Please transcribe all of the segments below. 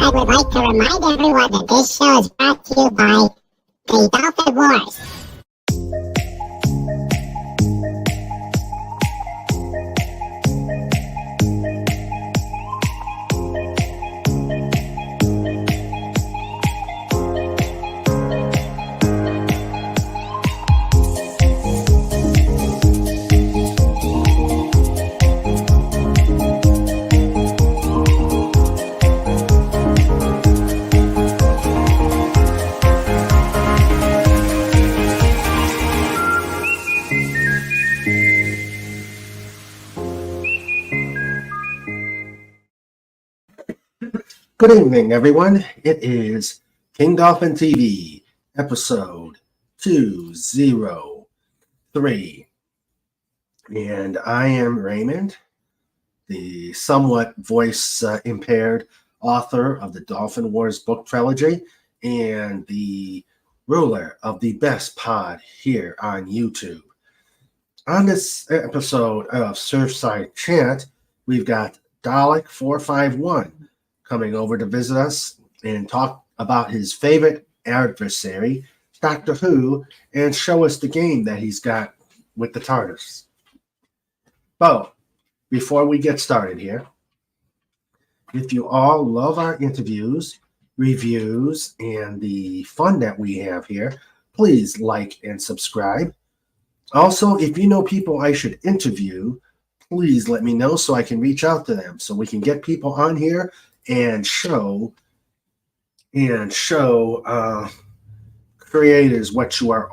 I would like to remind everyone that this show is brought to you by the Dolphin Wars. Good evening, everyone. It is King Dolphin TV, episode 203. And I am Raymond, the somewhat voice-impaired author of the Dolphin Wars book trilogy and the ruler of the best pod here on YouTube. On this episode of Surfside Chat, we've got DALEK451 coming over to visit us and talk about his favorite adversary, Doctor Who, and show us the game that he's got with the TARDIS. But before we get started here, if you all love our interviews, reviews, and the fun that we have here, please like and subscribe. Also, if you know people I should interview, please let me know so I can reach out to them so we can get people on here and show creators what you are,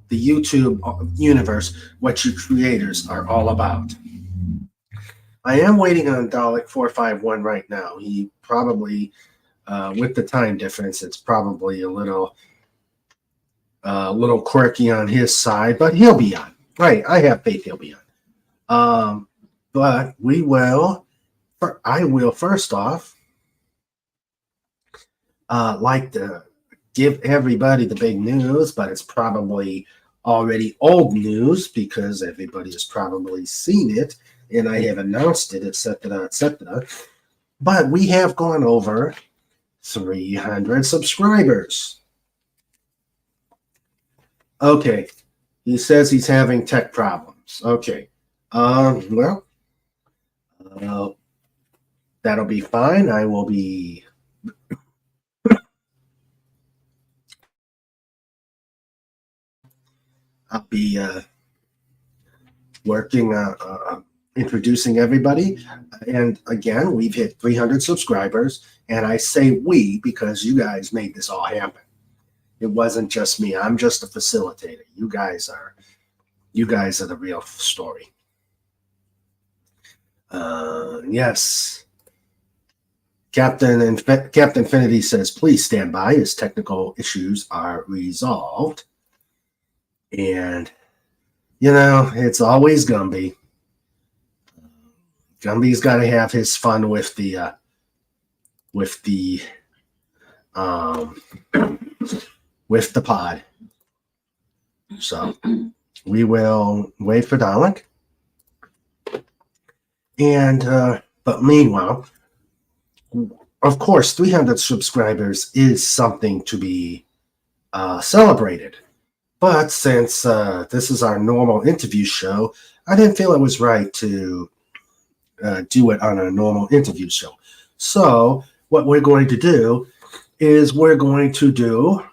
the YouTube universe, what you creators are all about. I am waiting on DALEK451 right now. He probably, with the time difference, it's probably a little quirky on his side, but he'll be on. Right, I have faith he'll be on. But I will first off like to give everybody the big news, but it's probably already old news because everybody has probably seen it and I have announced it, etc., etc. But we have gone over 300 subscribers. Okay, he says he's having tech problems. Okay, well, that'll be fine. I'll be working introducing everybody. And again, we've hit 300 subscribers, and I say we because you guys made this all happen. It wasn't just me. I'm just a facilitator. You guys are the real story. Yes. Captain Infinity says, please stand by as technical issues are resolved. And, it's always Gumby. Gumby's got to have his fun with the pod. So we will wait for Dalek. And, but meanwhile, of course, 300 subscribers is something to be celebrated. But since this is our normal interview show, I didn't feel it was right to do it on a normal interview show. So what we're going to do is we're going to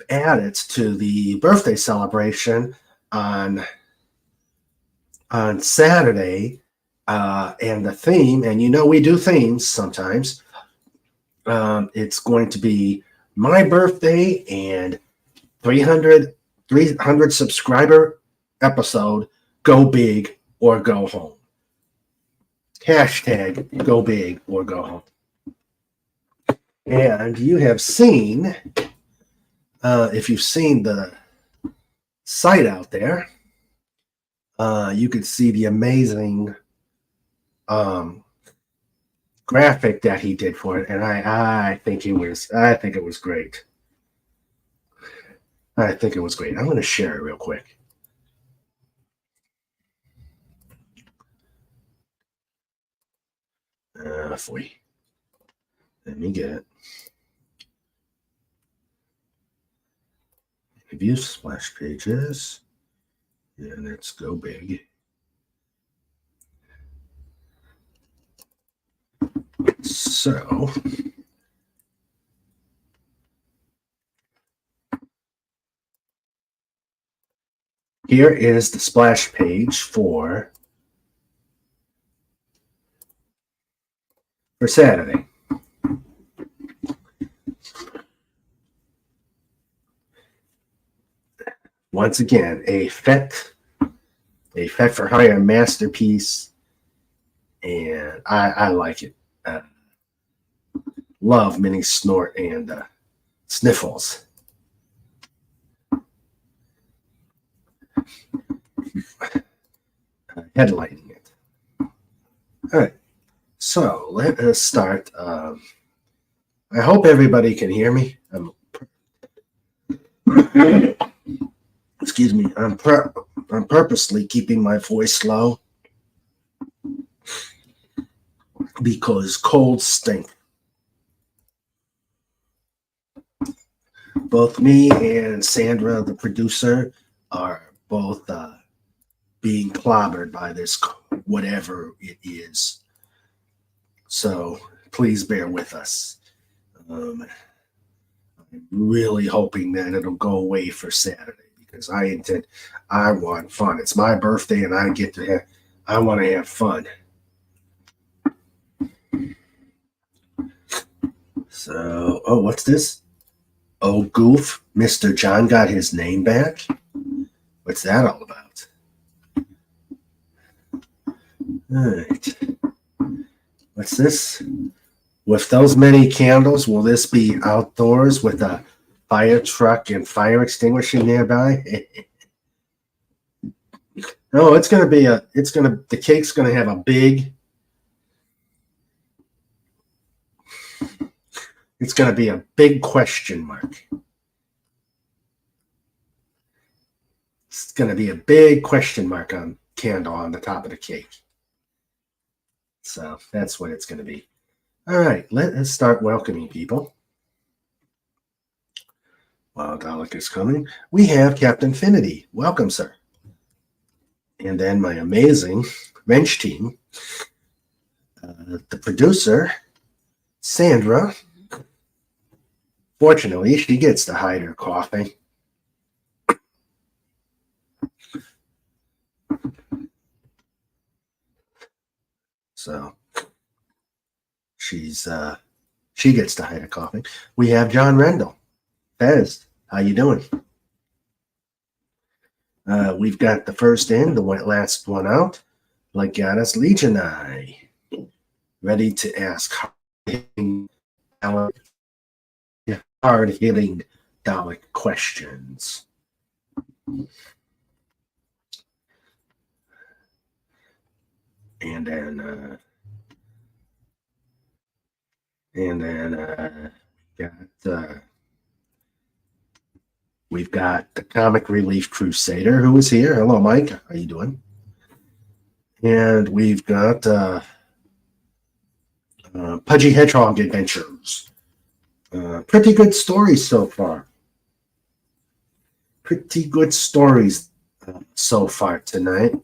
add it to the birthday celebration on Saturday, and the theme, and we do themes sometimes. It's going to be my birthday and 300 subscriber episode, go big or go home. Hashtag go big or go home. And you have seen, if you've seen the site out there, you could see the amazing graphic that he did for it, and I think it was great. I think it was great. I'm going to share it real quick. if we let me get it. View splash pages. And let's go big. So here is the splash page for Saturday. Once again, a FET for hire masterpiece, and I like it. Love Mini Snort and Sniffles. Headlighting it. All right, so let us start. I hope everybody can hear me. Excuse me. I'm purposely keeping my voice low because colds stink. Both me and Sandra, the producer, are both being clobbered by this, whatever it is. So please bear with us. I'm really hoping that it'll go away for Saturday because I want fun. It's my birthday and I want to have fun. So, oh, what's this? Oh, goof, Mr. John got his name back? What's that all about? All right. What's this? With those many candles, will this be outdoors with a fire truck and fire extinguisher nearby? No, the cake's gonna have a big, it's gonna be a big question mark. It's gonna be a big question mark on candle on the top of the cake. So that's what it's gonna be. All right, let us start welcoming people. While Dalek is coming, we have Captain Finity. Welcome, sir. And then my amazing wrench team, the producer, Sandra. Fortunately, she gets to hide her coughing. So she gets to hide her coughing. We have John Rendell. Fez, how you doing? We've got the first in, the last one out. Legatus Legionai. Ready to ask hard-hitting Dalek questions. And then we've got the Comic Relief Crusader who is here. Hello, Mike. How you doing? And we've got Pudgy Hedgehog Adventures. Pretty good stories so far. Pretty good stories so far tonight.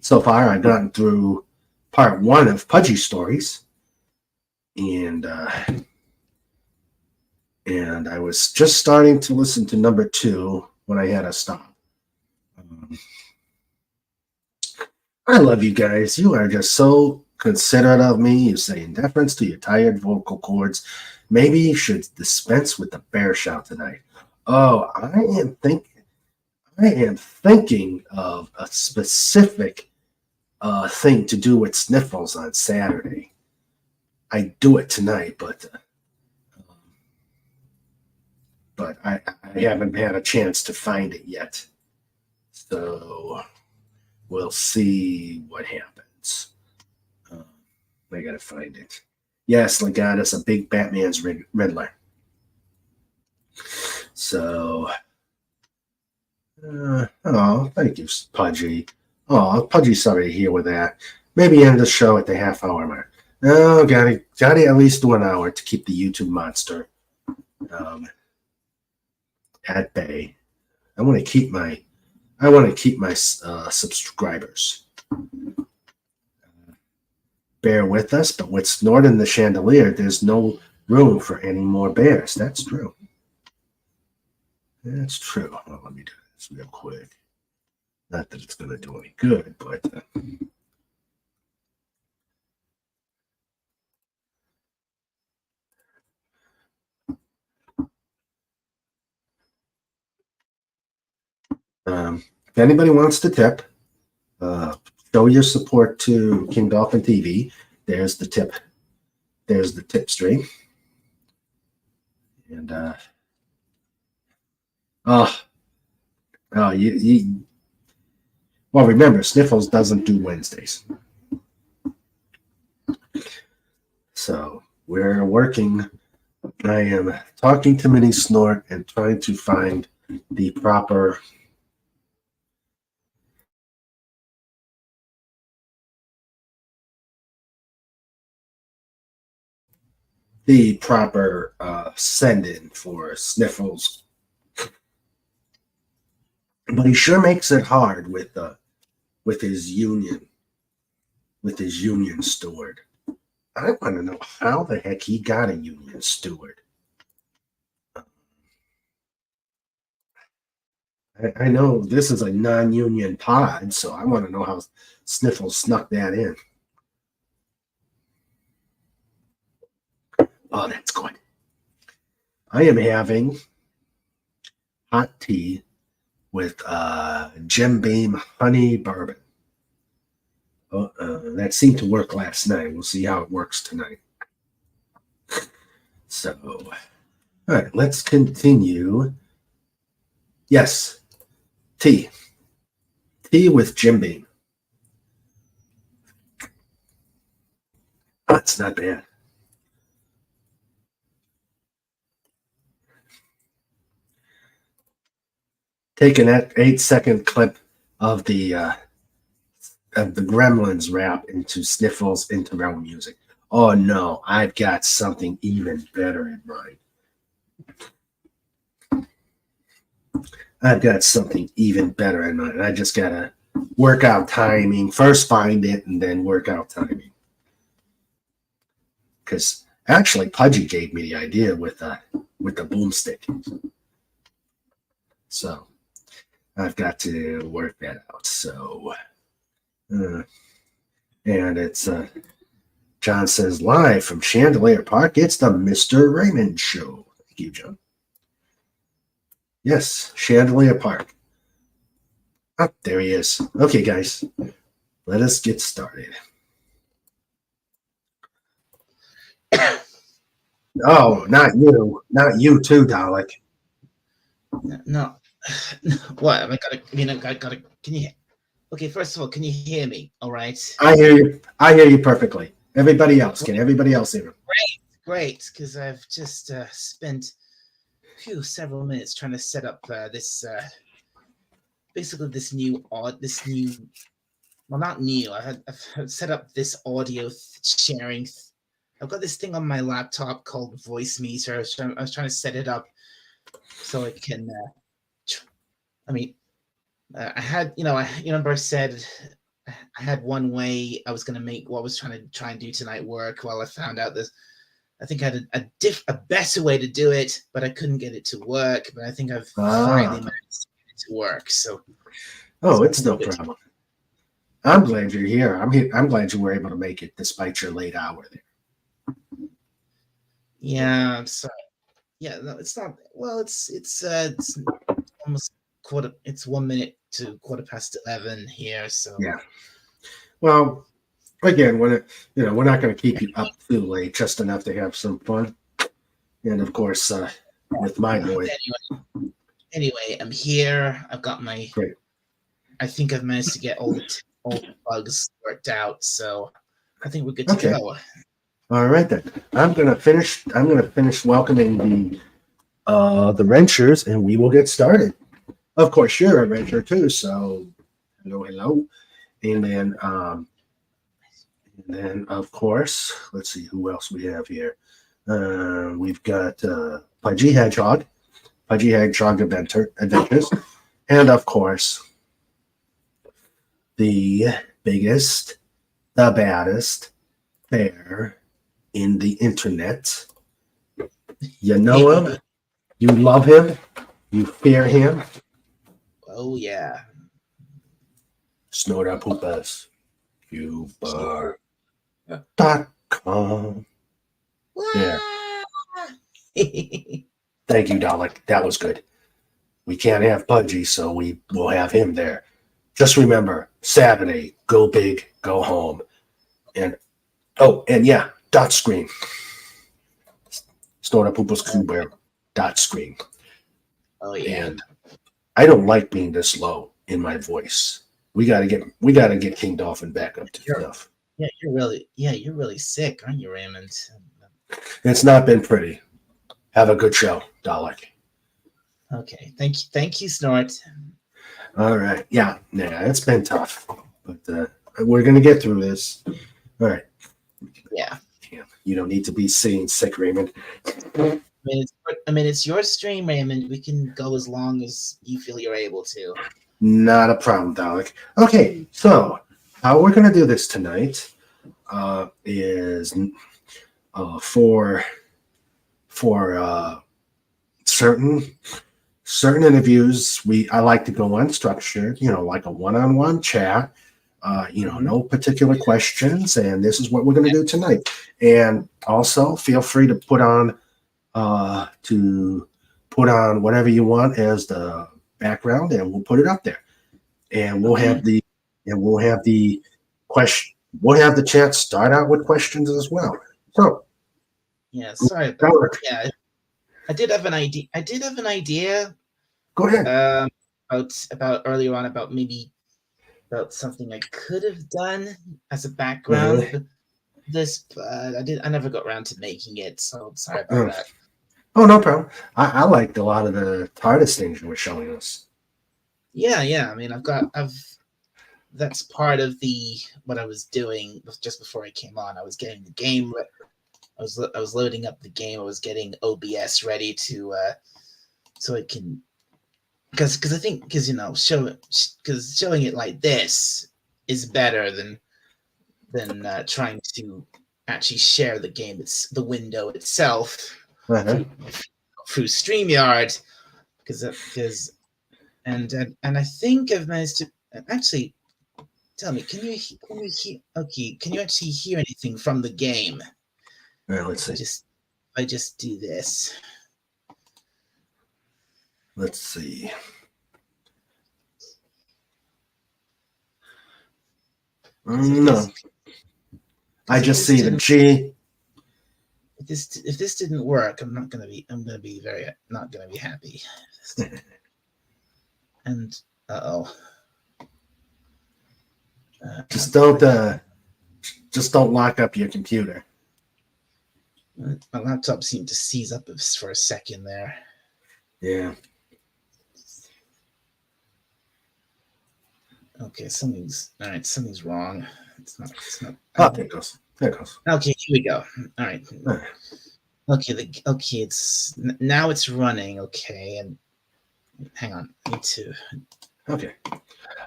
So far, I've gotten through part 1 of Pudgy Stories. And I was just starting to listen to number 2 when I had to stop. I love you guys. You are just so considerate of me. You say in deference to your tired vocal cords, maybe you should dispense with the bear shout tonight. Oh, I am thinking of a specific thing to do with Sniffles on Saturday. I do it tonight, but I haven't had a chance to find it yet. So we'll see what happens. I gotta find it. Yes, Legatus, a big Batman's Riddler. So, oh, thank you, Pudgy. Oh, Pudgy's sorry to hear with that. Maybe end the show at the half-hour mark. Oh, got at least 1 hour to keep the YouTube monster at bay. I want to keep my subscribers. Bear with us, but with Snorting the Chandelier, there's no room for any more bears. That's true. That's true. Well, let me do this real quick. Not that it's going to do any good, but if anybody wants to tip, show your support to King Dolphin TV. There's the tip. There's the tip stream. And well, remember, Sniffles doesn't do Wednesdays. So we're working. I am talking to Mini Snort and trying to find the proper send-in for Sniffles. But he sure makes it hard with his union steward. I want to know how the heck he got a union steward. I know this is a non-union pod, so I want to know how Sniffles snuck that in. Oh, that's good. I am having hot tea with Jim Beam honey bourbon. That seemed to work last night. We'll see how it works tonight. So, all right, let's continue. Yes, tea. Tea with Jim Beam. That's not bad. Taking that 8-second clip of the Gremlins rap into Sniffles intro music. Oh no, I've got something even better in mind. I just gotta work out timing. First find it and then work out timing. Because actually Pudgy gave me the idea with the boomstick. So I've got to work that out. So and it's John says live from Chandelier Park. It's the Mr. Raymond Show. Thank you, John. Yes, Chandelier Park. Oh, there he is. Okay, guys, let us get started. Oh, not you too, Dalek. No. What? I gotta. Can you? Okay, first of all, can you hear me? All right. I hear you. I hear you perfectly. Everybody else, can everybody else hear? Great, because I've just spent several minutes trying to set up this new. Well, not new. I've set up this audio sharing. I've got this thing on my laptop called Voice Meter. I was trying to set it up so it can. I had, remember I said I had one way I was going to make what I was trying and do tonight work. While I found out this, I think I had a better way to do it, but I couldn't get it to work. But I think I've finally managed to get it to work. So, it's no problem. I'm glad you're here. I'm glad you were able to make it despite your late hour there. Yeah, I'm sorry. Yeah, no, it's not. Well, it's almost quarter. It's 1 minute to 11:15 here. So yeah. Well, again, we're not going to keep you up too late, just enough to have some fun, and of course, with my boy. Anyway, I'm here. I've got my. Great. I think I've managed to get all the bugs worked out, so I think we're good to go. All right then. I'm gonna finish welcoming the wrenchers, and we will get started. Of course, you're a wrencher too, so hello, and then And then, of course, let's see who else we have here. We've got Pudgy Hedgehog, Pudgy Hedgehog Adventures, and of course, the biggest, the baddest bear in the internet. You know him, you love him, you fear him. Oh yeah. Snortapoopas, Yeah. Cuba.com. Yeah. Thank you, Dalek. That was good. We can't have Pudgy, so we will have him there. Just remember, Saturday, go big, go home. And yeah, dot screen. Snortapoopas Cuba dot screen. Oh yeah. And I don't like being this low in my voice. We gotta get King Dolphin back up to stuff. Yeah, you're really sick, aren't you, Raymond? It's not been pretty. Have a good show, Dalek. Okay, thank you, Snort. All right, yeah, it's been tough, but we're gonna get through this. All right. Yeah. You don't need to be seen sick, Raymond. I mean, it's your stream, Raymond. We can go as long as you feel you're able to. Not a problem, Dalek. Okay, so how we're gonna do this tonight is for certain interviews. I like to go unstructured, like a one-on-one chat. No particular questions, and this is what we're gonna do tonight. And also, feel free to put on whatever you want as the background, and we'll put it up there. And we'll have the question. We'll have the chat start out with questions as well. So, yeah, sorry about that. Yeah, I did have an idea. Go ahead. About earlier on about something I could have done as a background. But I never got around to making it. So sorry about that. Oh, no problem. I liked a lot of the TARDIS things you were showing us. Yeah. I mean, that's part of what I was doing just before I came on. I was getting the game. I was loading up the game. I was getting OBS ready to so it can because I think showing it like this is better than trying to actually share the game. It's the window itself through StreamYard because and I think I've managed to actually tell me. Can you actually hear anything from the game? All right, let's see. I just do this. Let's see. No. I just see the G. If this didn't work, I'm not gonna be not gonna be happy. And just don't lock up your computer. My laptop seemed to seize up for a second there. Yeah. Okay, something's wrong. It's not. Oh, there it goes. Okay, here we go. All right. Okay, now it's running. Okay, and hang on. I need to. Okay.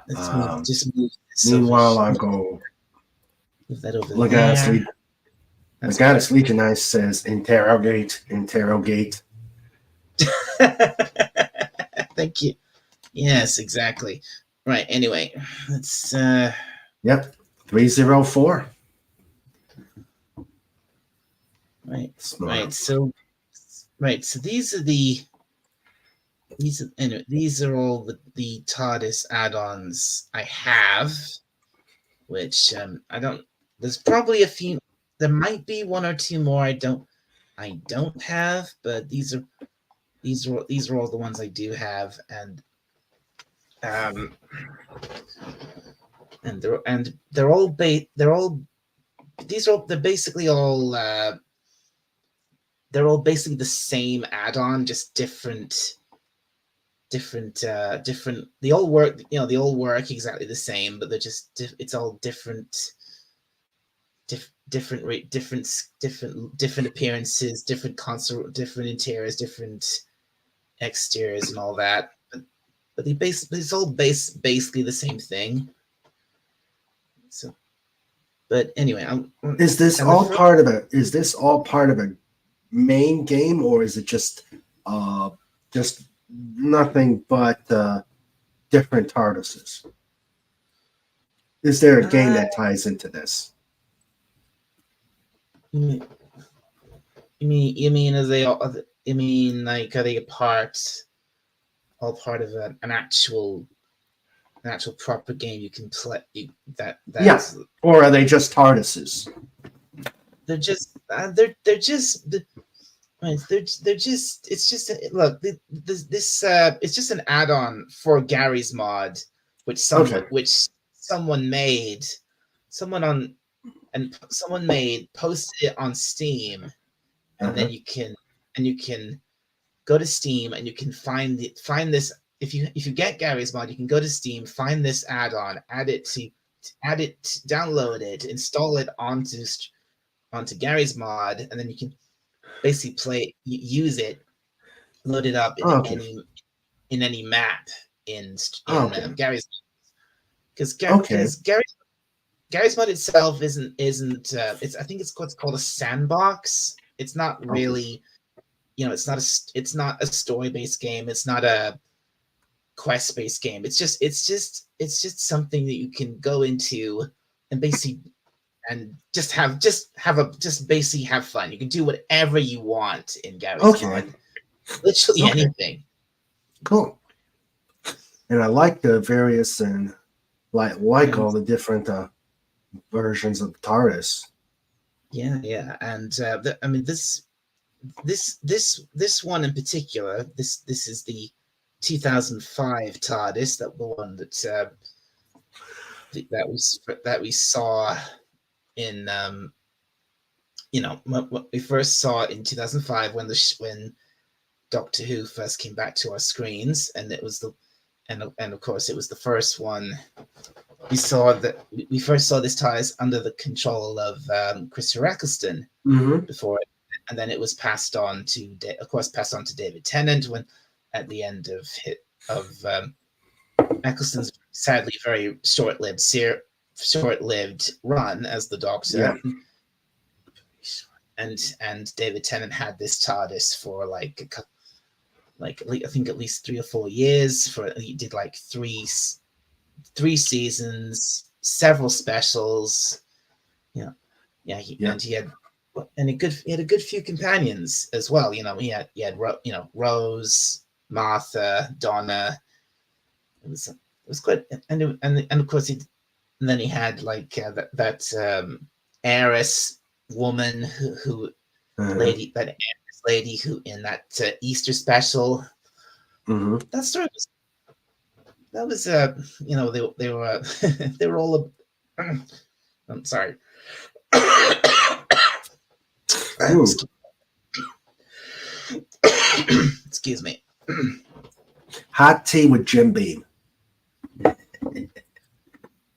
Let's move this. Meanwhile, I'll go. Move that over look there. at us. The goddess Legionized says interrogate. Thank you. Yes, exactly. Right. Anyway, let's. Yep. 304. Right. So these are all the TARDIS add-ons I have, which I don't. There's probably a few. There might be one or two more I don't have, but these are all the ones I do have, and they're basically all they're all basically the same add-on, just different. They all work, they all work exactly the same, but they're just it's all different different appearances, different console, different interiors, different exteriors, and all that. But it's all basically the same thing. So, but anyway, Is this all part of a? Is this all part of a main game, or is it just nothing but different TARDISes? Is there a game that ties into this? You mean are they all? You mean like are they all part of an actual proper game you can play? Yeah, or are they just TARDISes? They're just they're just it's just look this it's just an add-on for Gary's mod, which someone made, posted it on Steam, and then you can go to Steam and you can find this. If you get Gary's mod, you can go to Steam, find this add-on, download it, install it onto Gary's mod, and then you can basically use it, load it up in any map in Gary's, because Gary's mod itself isn't it's, I think it's what's called a sandbox. It's not really, it's not a story-based game. It's not a quest-based game. It's just something that you can go into and basically basically have fun. You can do whatever you want in Gary's mod. Literally anything. Cool. And I like the various and like all the different versions of TARDIS. Yeah, and I mean this one in particular. This is the 2005 TARDIS, the one that we saw in what we first saw in 2005 when Doctor Who first came back to our screens, and it was and of course it was the first one we first saw this TARDIS under the control of Christopher Eccleston before it, and then it was passed on to David Tennant when at the end of Eccleston's sadly very short-lived run as the Doctor. And David Tennant had this TARDIS for I think at least 3 or 4 years. He did like three seasons, several specials. He had a good few companions as well. He had Rose, Martha, Donna. It was quite, and of course then he had that heiress woman who lady who in that Easter special. That story was they were they were all I'm sorry. Excuse me. Hot tea with Jim Beam.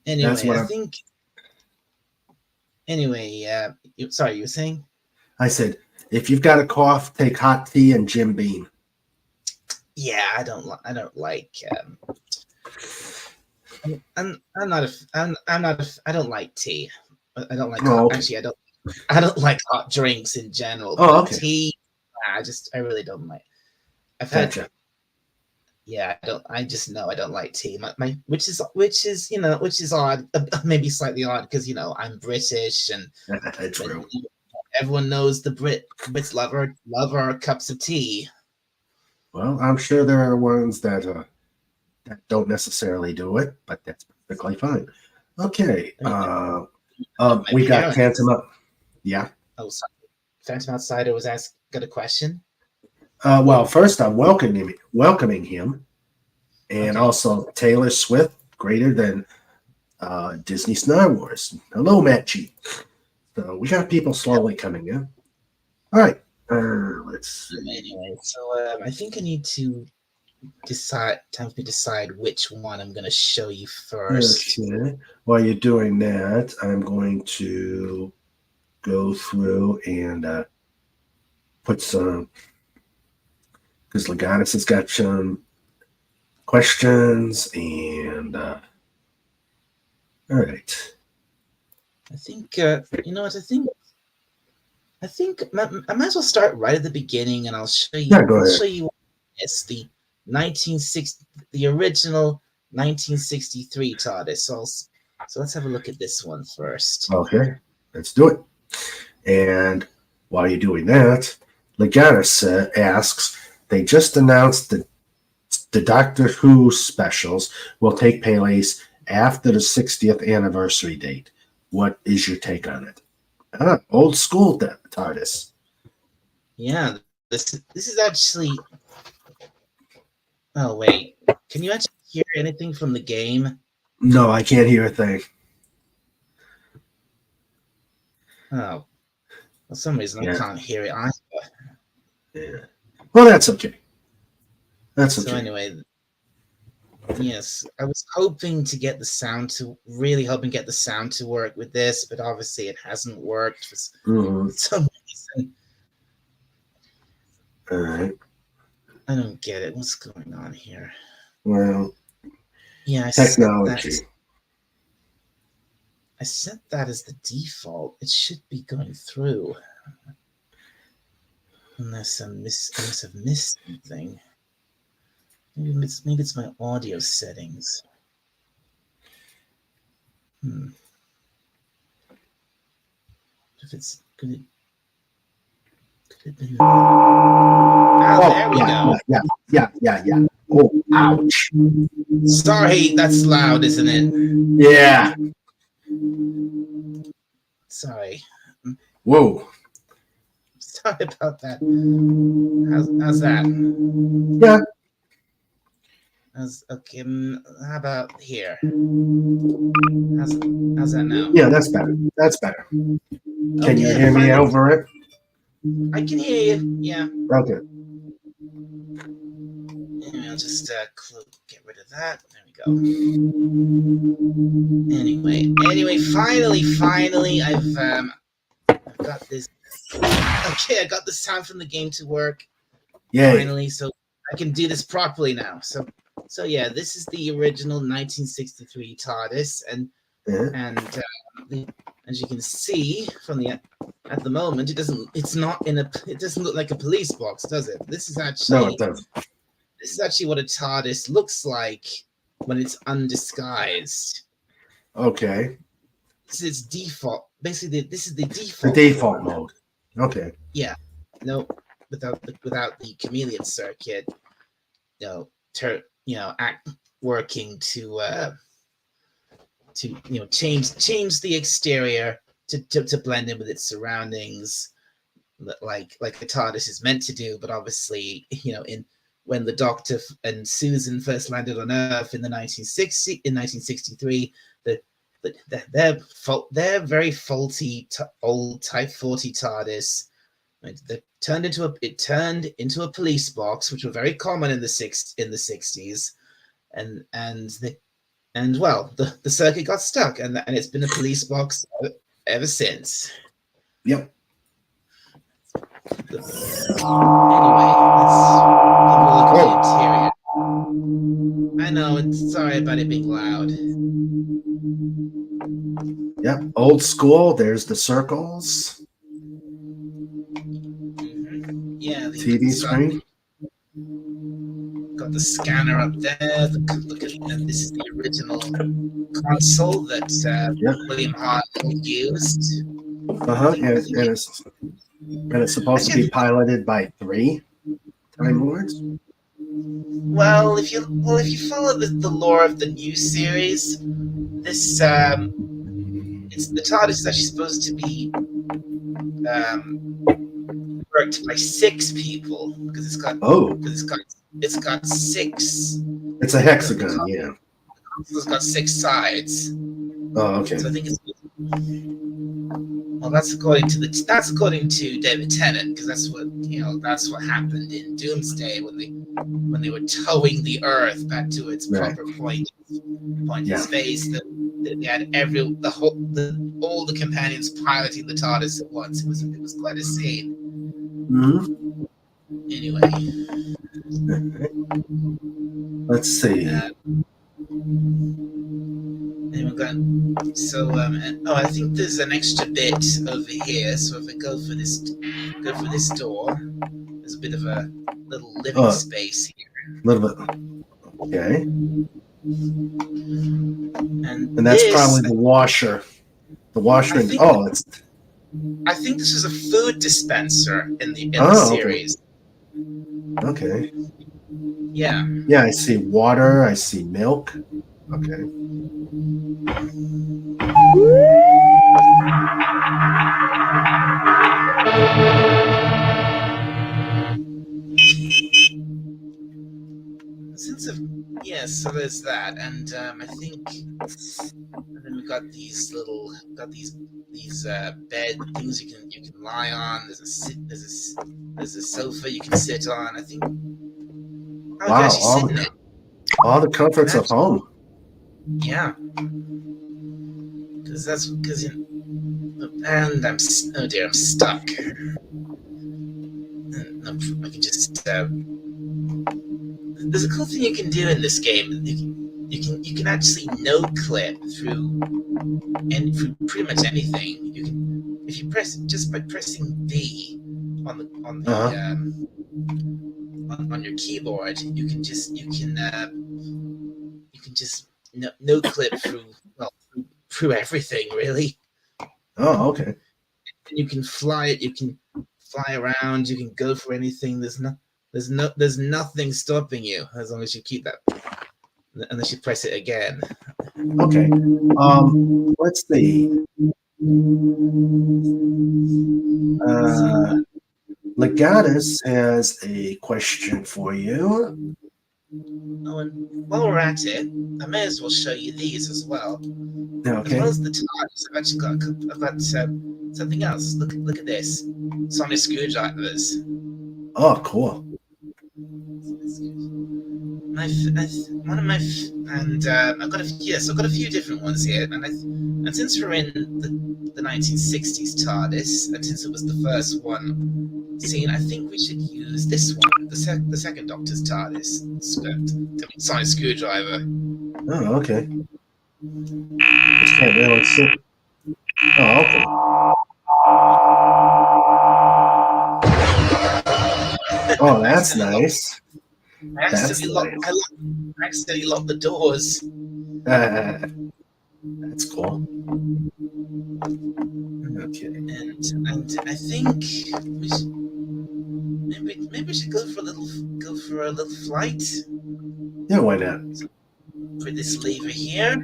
Anyway, sorry, you were saying? I said, if you've got a cough, take hot tea and Jim Beam. Yeah, I don't like. I don't like tea. I don't like. Actually, I don't like hot drinks in general. Tea, I really don't like. I've had. Yeah, I don't like tea. Which is odd, maybe slightly odd because I'm British and true. Everyone knows the Brits love our cups of tea. Well, I'm sure there are ones that don't necessarily do it, but that's perfectly fine. Okay, we got Phantom up. Yeah. Oh, sorry. Phantom Outsider got a question. Well, first I'm welcoming him, and also Taylor Swift, greater than Disney Star Wars. Hello, Matt G. So we got people slowly coming in. All right, let's see. Anyway, so I think I need to decide which one I'm going to show you first. Okay. While you're doing that, I'm going to go through and put some, because Legatus has got some questions, and all right. I think you know what I think I might as well start right at the beginning, and I'll show you. Yeah, go I'll ahead. show you. It's the 1960, the original 1963 TARDIS. So let's have a look at this one first. Okay, let's do it. And while you're doing that, Legatus asks, they just announced that the Doctor Who specials will take place after the 60th anniversary date. What is your take on it? Old school TARDIS. Yeah, this is actually. Oh wait, can you actually hear anything from the game? No, I can't hear a thing. Oh, for some reason Yeah. I can't hear it either. Yeah. Well, that's okay. That's okay. So anyway, yes, I was hoping to get the sound to get the sound to work with this, but obviously it hasn't worked for some reason. All right. I don't get it. What's going on here? Well, Yeah, technology. I set that as the default. It should be going through. Unless I've missed something. Maybe it's my audio settings. If it's could it been... there we go. Yeah. Oh, ouch. Sorry, that's loud, isn't it? Yeah. Sorry. Whoa. Sorry about that. How's that? Yeah. Okay. How about here? How's that now? Yeah, that's better. That's better. Can you hear me over it? I can hear you. Yeah. Okay. Anyway, I'll just get rid of that. There we go. Anyway, finally, I've got this. Okay, I got the sound from the game to work. Yay. Finally, so I can do this properly now. So yeah, this is the original 1963 TARDIS, and as you can see from at the moment, it doesn't look like a police box, does it? This is actually no, it doesn't. This is actually what a TARDIS looks like when it's undisguised. Okay. This is default. Basically, this is the default. The default mode. Okay. Yeah. No, without the chameleon circuit, working to change the exterior to blend in with its surroundings, like the TARDIS is meant to do. But obviously, when the Doctor and Susan first landed on Earth in 1963, their very faulty old Type 40 TARDIS, it turned into a police box, which were very common in the 60s, and the circuit got stuck, and it's been a police box ever since. Yep. Anyway, let's have a look at the interior. I know, sorry about it being loud. Yep, old school. There's the circles. Mm-hmm. Yeah, the TV screen. Got the scanner up there. Look at this is the original console that William Hartnell used. And it's supposed to be piloted by 3 Time Lords. Well, if you follow the lore of the new series, this it's the TARDIS is actually supposed to be worked by 6 people because it's got 6. It's a hexagon, yeah. It's got 6 sides. Oh, okay. So I think it's. Well, that's according to David Tennant, because that's what happened in Doomsday when they were towing the Earth back to its Right. proper point in Yeah. space. That they had all the companions piloting the TARDIS at once. It was quite a scene. Hmm. Anyway, Let's see. I think there's an extra bit over here. So if I go for this door, there's a bit of a little living A space here. little bit. Okay. And And that's this, probably the washer. The washer. I think, It's. I think this is a food dispenser in the Oh, okay. series. Okay. Yeah. Yeah, I see water. I see milk. Okay. So there's that, and I think, and then we got these bed things you can lie on. There's a sofa you can sit on. I think. Oh, you can Wow. actually sit in it. All the comforts of home. Yeah. Because and I'm stuck. I can just. There's a cool thing you can do in this game. You can actually no clip through pretty much anything. You can, if you press just by pressing V on your keyboard, you can just no clip through everything really. Oh, okay. You can fly it. You can fly around. You can go for anything. There's nothing stopping you as long as you keep that. Unless you press it again. Okay. Let's see. Legatus has a question for you. Oh, and while we're at it, I may as well show you these as well. Okay. As well as the TARDIS, I've got something else. Look at this. Sonic screwdrivers. Oh, cool. I've got a few different ones here, and since we're in the 1960s TARDIS, and since it was the first one seen, I think we should use this one, the second Doctor's TARDIS sonic screwdriver. Oh, okay. Just can't really see. Oh, okay. Oh, that's nice. I accidentally locked the doors. That's cool. Okay. And I think maybe we should go for a little flight. Yeah, why not? For this lever here.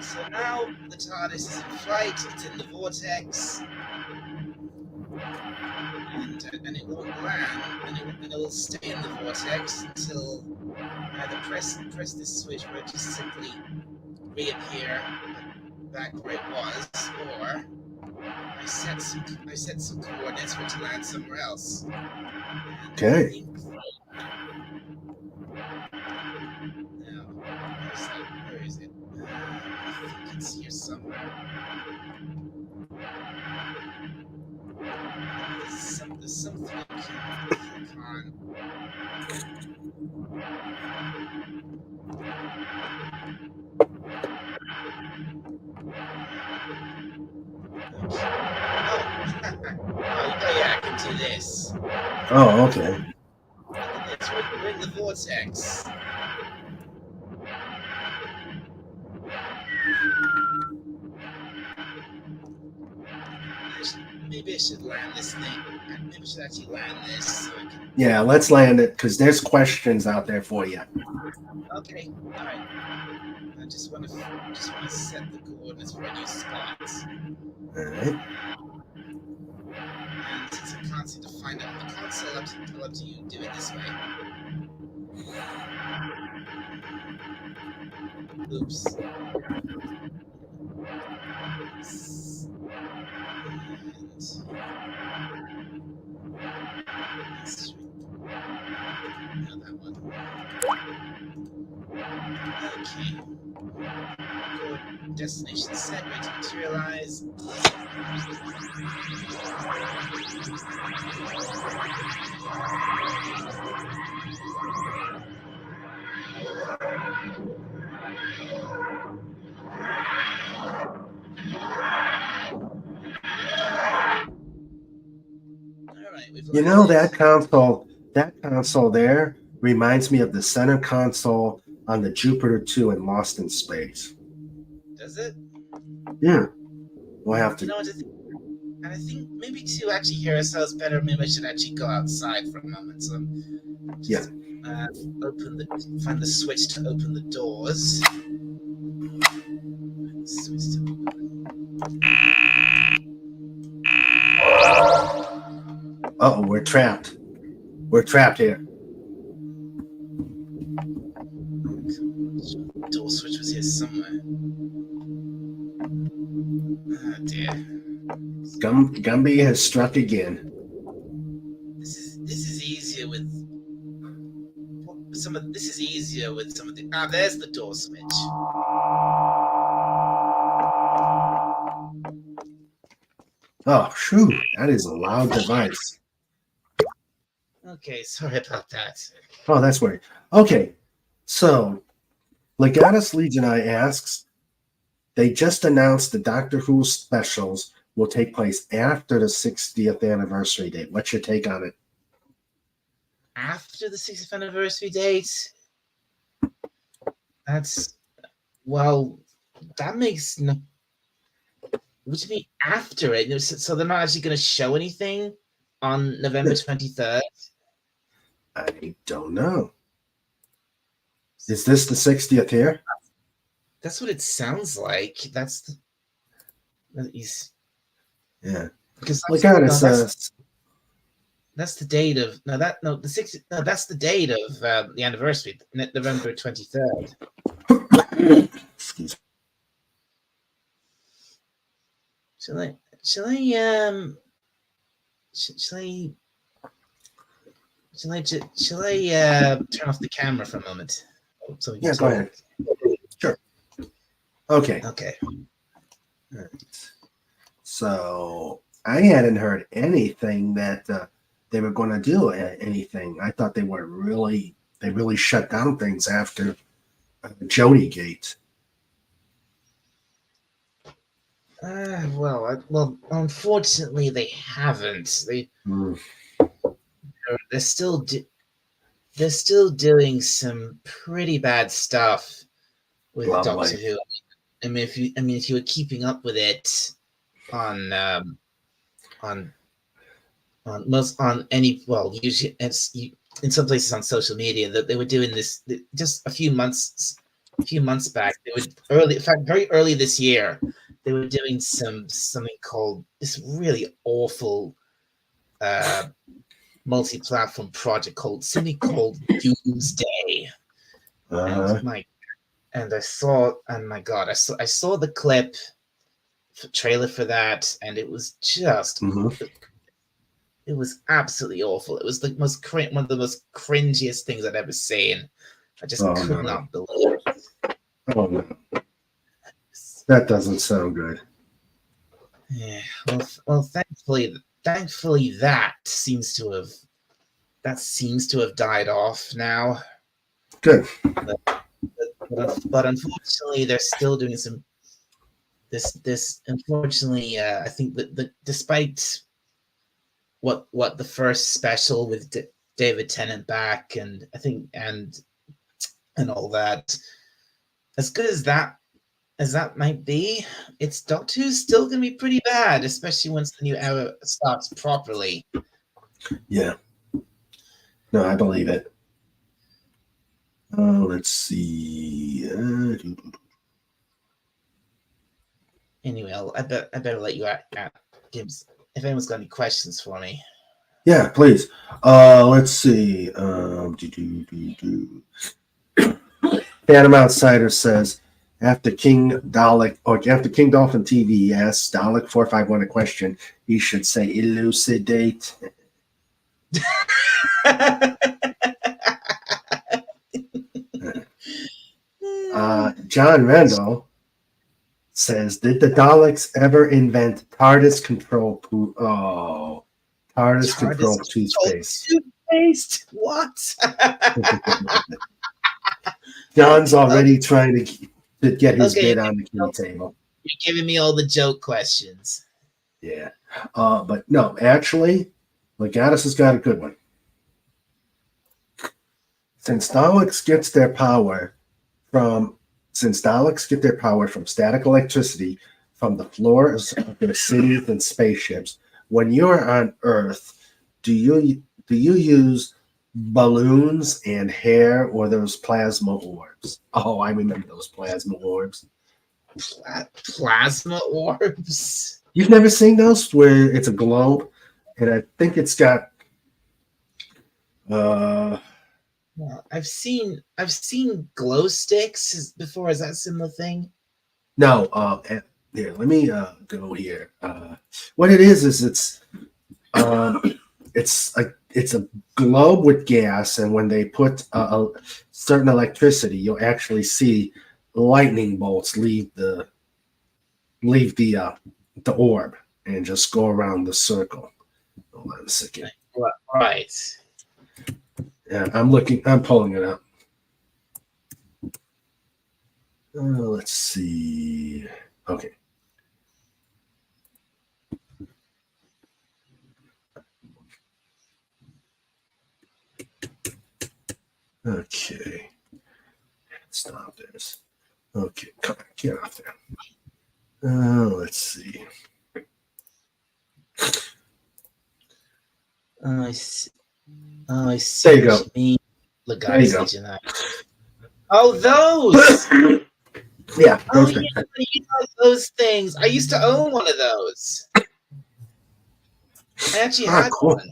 So now the TARDIS is in flight, it's in the vortex, and it won't land, and it will stay in the vortex until I either press this switch where it just simply reappear back where it was, or I set some coordinates for it to land somewhere else. Okay. Now, where is it? I think it's here somewhere. There's something I can click on. Oh yeah, I can do this. Oh, okay. Look at this, we're in the vortex. maybe I should land this thing. Maybe I should actually land this. So I can... Yeah, let's land it because there's questions out there for you. Okay, all right. I just want to set the coordinates for a new spot. All right. And since I can't seem to find it on the console, I'll have to you do it this way. Oops. No, that one. Okay. Destination set, ready to materialize. You know, that console there reminds me of the center console on the Jupiter 2 in Lost in Space. Does it? Yeah. We'll have to. You know what I think maybe to actually hear ourselves better, maybe I should actually go outside for a moment. So just, find the switch to open the doors. Switch to Uh-oh, we're trapped. We're trapped here. Door switch was here somewhere. Oh dear. Gumby has struck again. This is easier with some of the there's the door switch. Oh, shoot. That is a loud device. Okay, sorry about that. Oh, that's weird. Okay, so Legatus Legionii asks, they just announced the Doctor Who specials will take place after the 60th anniversary date. What's your take on it? After the 60th anniversary date? That makes no... What do you mean after it? So they're not actually going to show anything on November 23rd? I don't know. Is this the 60th year? That's what it sounds like. Yeah. Because that's the date of that's the date of the anniversary, November 23rd. Excuse me. Shall I turn off the camera for a moment? So yeah, go ahead. Sure. Okay. Okay. All right. So I hadn't heard anything that they were going to do anything. I thought they really shut down things after Jodygate. Well, unfortunately, they haven't. They're still doing some pretty bad stuff with Doctor Who. I mean, if you were keeping up with it on usually in some places on social media, that they were doing this just a few months back. They would very early this year. They were doing something called this really awful multi-platform project called Doomsday. And I saw the clip trailer for that, and it was just it was absolutely awful. It was the one of the most cringiest things I'd ever seen. I just could not believe it. Oh no. That doesn't sound good. Yeah. Well, thankfully that seems to have died off now. Good. But unfortunately, they're still doing some. This unfortunately, I think that despite what the first special with David Tennant back, and I think and all that, as good as that as that might be, it's Doctor Who's still going to be pretty bad, especially once the new era starts properly. Yeah. No, I believe it. Let's see. Anyway, I better let you Gibbs. If anyone's got any questions for me. Yeah, please. Let's see. Phantom Outsider says, after King Dalek or after King Dolphin TV asks DALEK451 a question, he should say elucidate. John Randall says, did the Daleks ever invent TARDIS control TARDIS control toothpaste? Toothpaste? What? John's already trying to get his Okay, bid on the key table. You're giving me all the joke questions. Yeah. But no, actually, Legatus has got a good one. Since Daleks get their power from static electricity from the floors of their cities and spaceships, when you're on Earth, do you use balloons and hair or those plasma orbs? Oh, I remember those plasma orbs. Plasma orbs? You've never seen those where it's a globe and I think it's got Well, I've seen glow sticks before. Is that a similar thing? no, here, let me go here. What it is it's a globe with gas, and when they put a certain electricity, you'll actually see lightning bolts leave the orb and just go around the circle. Hold on a second. Right. Yeah, I'm pulling it up. Let's see. Okay. Okay. Stop this. Okay, come on, get off there. Let's see. I see. I see. There you go. There you go. Oh, those! Yeah. Oh, yeah, you like those things. I used to own one of those. I actually had one.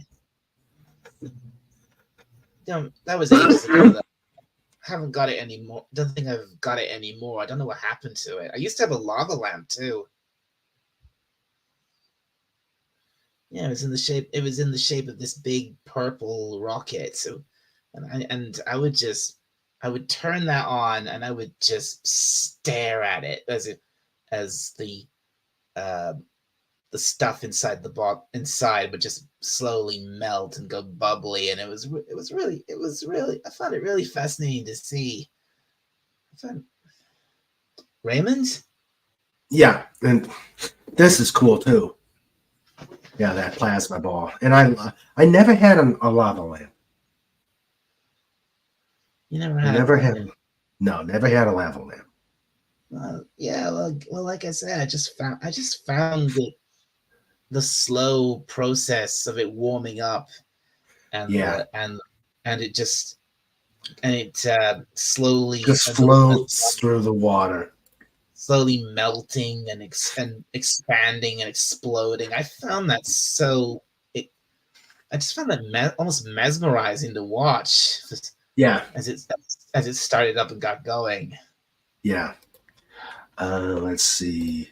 That was ages ago, though. I haven't got it anymore. Don't think I've got it anymore. I don't know what happened to it. I used to have a lava lamp, too. Yeah, it was in the shape of this big purple rocket. So, and I would turn that on, and I would just stare at it as the stuff inside would just slowly melt and go bubbly, and it was really I found it really fascinating to see. Raymond? Yeah, and this is cool too. Yeah, that plasma ball, and I never had a lava lamp. You never had? Never had a lava lamp. Yeah, well, like I said, I just found the slow process of it warming up, and it slowly just floats through the water, slowly melting and expanding and exploding. I found that I just found that almost mesmerizing to watch. Yeah, as it started up and got going. Yeah. Let's see.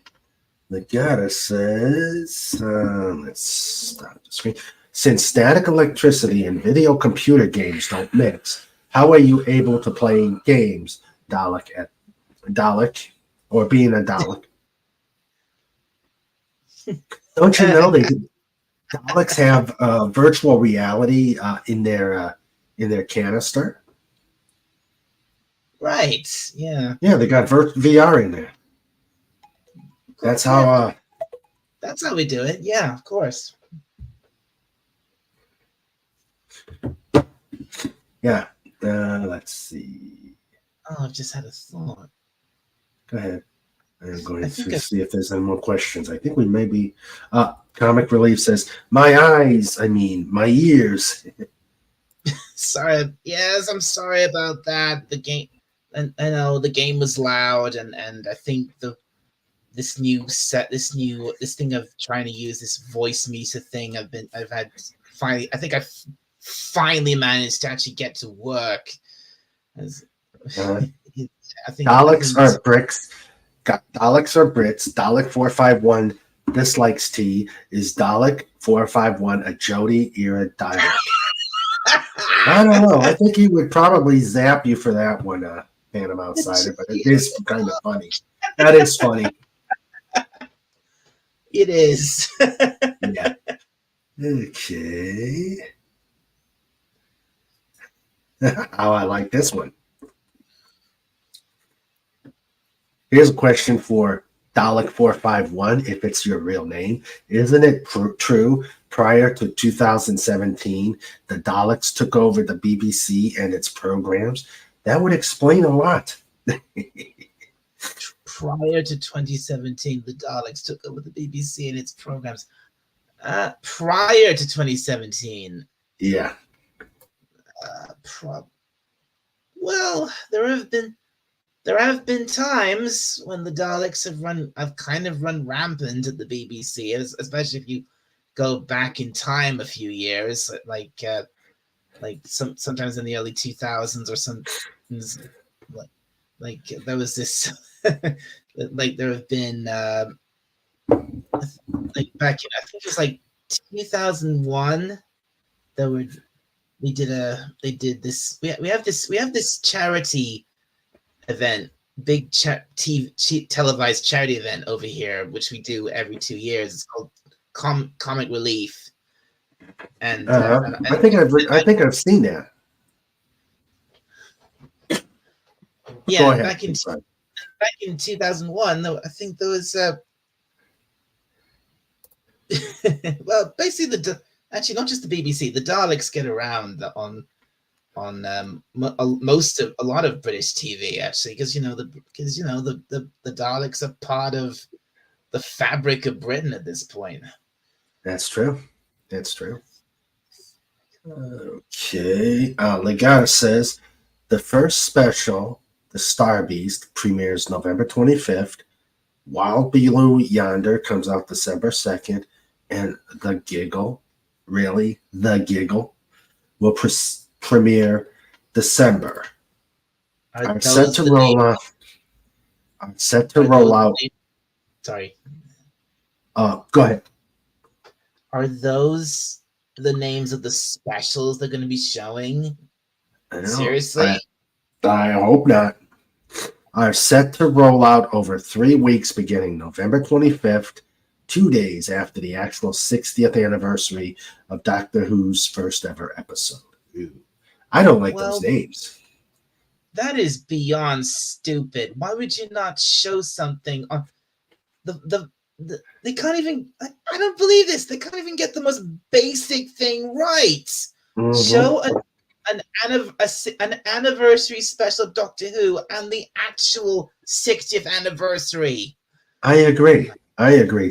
Legata says, let's stop the screen. Since static electricity and video computer games don't mix, how are you able to play games, Dalek, or being a Dalek? Don't you know Daleks have virtual reality in their canister? Right. Yeah. Yeah, they got VR in there. That's how. That's how we do it. Yeah, of course. Yeah. Let's see. Oh, I've just had a thought. Go ahead. I'm going I to think see if there's any more questions. I think we may be. Comic Relief says, my eyes, I mean, my ears. sorry. Yes, I'm sorry about that. The game, and I know the game was loud, and I think this new set, this thing of trying to use this voice meter thing. I've had finally. I think I've finally managed to actually get to work. As, Uh, I think Daleks are bricks. Daleks are Brits. DALEK451 dislikes tea. Is DALEK451 a Jody era dialect? I don't know. I think he would probably zap you for that one, Phantom Outsider, but it is kind of funny. That is funny. It is. Yeah. Okay. How I like this one. Here's a question for Dalek451, if it's your real name. Isn't it true prior to 2017, the Daleks took over the BBC and its programs? That would explain a lot. Prior to 2017, the Daleks took over the BBC and its programs. Prior to 2017. Yeah. Well, there have been times when the Daleks have kind of run rampant at the BBC, especially if you go back in time a few years, like sometimes in the early 2000s or some, like there was this, like there have been like back in, I think it was like 2001, we have this charity event, big televised charity event over here, which we do every 2 years. It's called Comic Relief, and I think I've seen that. Yeah, Go ahead. back in 2001, though, I think there was well, basically actually not just the BBC, the Daleks get around on a lot of British TV, actually, because the Daleks are part of the fabric of Britain at this point. That's true. That's true. Okay. Legata says the first special, The Star Beast, premieres November 25th. Wild Below Yonder comes out December 2nd. And The Giggle, really? The Giggle will premiere December. I'm set to roll out. Sorry. Go ahead. Are those the names of the specials they're going to be showing? Seriously? I hope not. Are set to roll out over 3 weeks beginning November 25th, 2 days after the actual 60th anniversary of Doctor Who's first ever episode. Ooh. I don't like those names. That is beyond stupid. Why would you not show something on they can't even, I don't believe this. They can't even get the most basic thing right. Mm-hmm. Show an anniversary special of Doctor Who and the actual 60th anniversary. I agree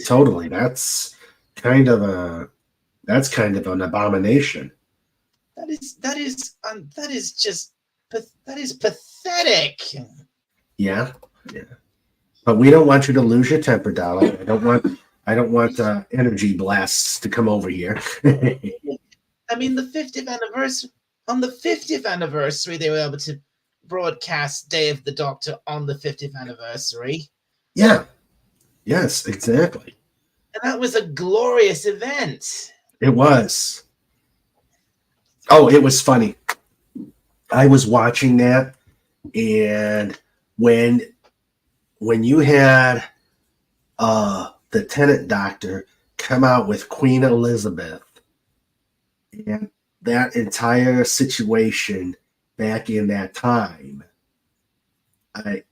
totally. That's kind of an abomination. That is pathetic. Yeah. But we don't want you to lose your temper, darling. I don't want energy blasts to come over here. I mean, the 50th anniversary. On the 50th anniversary, they were able to broadcast Day of the Doctor on the 50th anniversary. Yeah. Yes, exactly. And that was a glorious event. It was. Oh, it was funny. I was watching that, and when you had the Tenant Doctor come out with Queen Elizabeth and that entire situation back in that time, I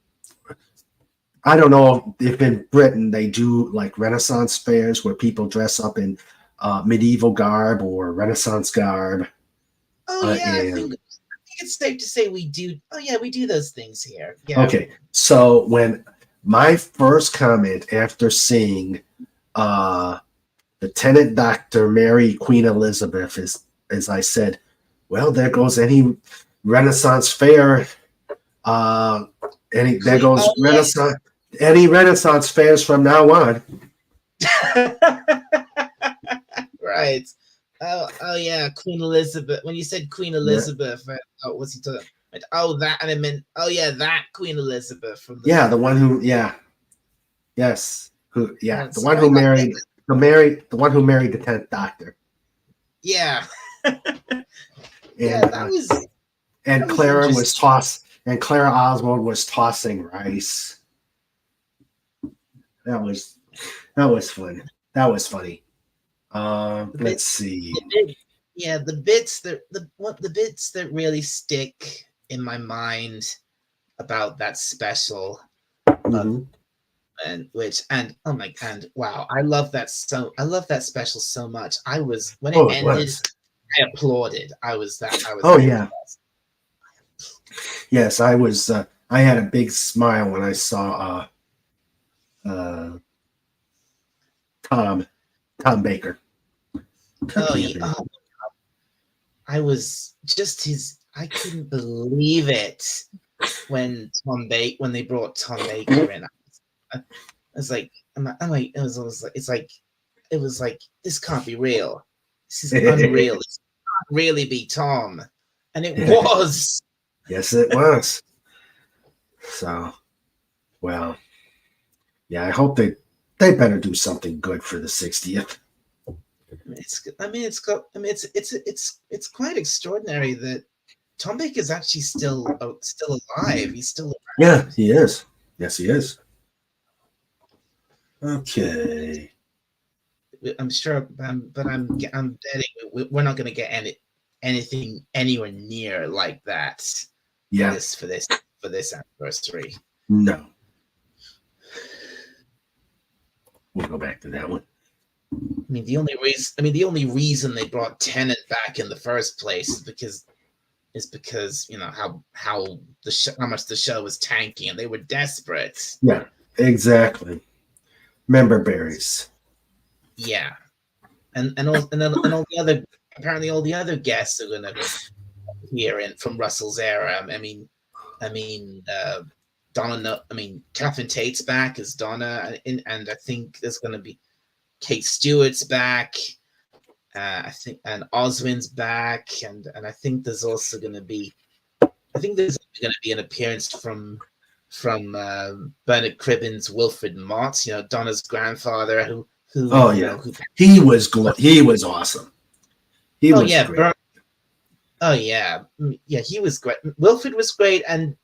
don't know if in Britain they do like Renaissance fairs where people dress up in medieval garb or Renaissance garb. Oh yeah, I think it's safe to say we do. Oh yeah, we do those things here. Yeah. Okay, so when my first comment after seeing Lieutenant Doctor marry Queen Elizabeth is, as I said, well, there goes any Renaissance fair. There goes Renaissance. Any Renaissance fairs from now on. Right. Oh yeah, Queen Elizabeth. When you said Queen Elizabeth, oh, what's he talking? Oh, that, and I meant, oh yeah, that Queen Elizabeth from the the one who, yes, Yeah, the one who married the one who married the 10th Doctor. Yeah. And, that was. And Clara was and Clara Oswald was tossing rice. That was fun. That was funny. Let's see. The bits that really stick in my mind about that special, Mhm. wow, I love that special so much. I was when Oh, it it ended, was. I applauded. I was Oh yeah. Yes, I was. I had a big smile when I saw Tom Baker. Oh yeah. I was just I couldn't believe it when they brought Tom Baker in. I was like, it was like, this can't be real. This is unreal. This can't really be Tom, and it was. Yes, it was. So, well, yeah. I hope they better do something good for the 60th. It's quite extraordinary that Tom Baker is actually still alive. He's still around. Yeah, he is. Yes, he is. Okay. I'm sure, but I'm betting we're not going to get anything anywhere near like that. Yeah. For this anniversary. No. We'll go back to that one. I mean, the only reason they brought Tennant back in the first place is because you know how much the show was tanking and they were desperate. Yeah, exactly. Member berries. Yeah, and all the other, apparently all the other guests are going to hear in from Russell's era. I mean, Donna. I mean, Catherine Tate's back as Donna, and I think there's going to be Kate Stewart's back. I think, and Oswin's back, and I think there's also going to be, an appearance from Bernard Cribbin's Wilfred Mott. You know, Donna's grandfather, who Oh yeah, he was awesome. He was great. He was great. Wilfred was great, and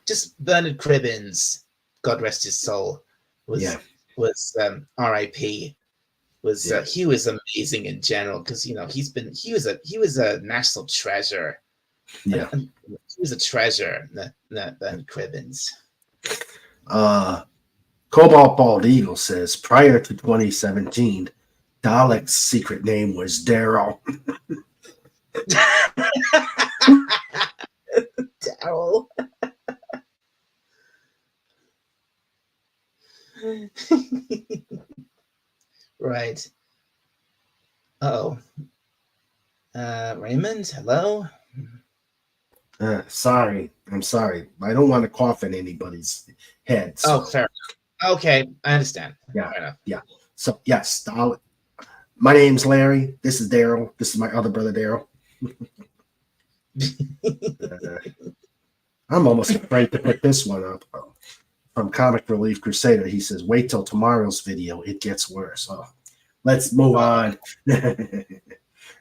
just Bernard Cribbins, God rest his soul, was R.I.P. He was amazing in general, because you know he was a national treasure. Yeah, he was a treasure. Bernard Cribbins. Cobalt Bald Eagle says prior to 2017, Dalek's secret name was Daryl. Daryl. Right. Raymond, hello. Sorry. I'm sorry. I don't want to cough in anybody's head. So. Oh, fair. Okay, I understand. Yeah. Fair enough. Yeah. So yes, Dalek. My name's Larry. This is Daryl. This is my other brother, Daryl. I'm almost afraid to put this one up. From Comic Relief Crusader, he says, wait till tomorrow's video. It gets worse. Oh, let's move on.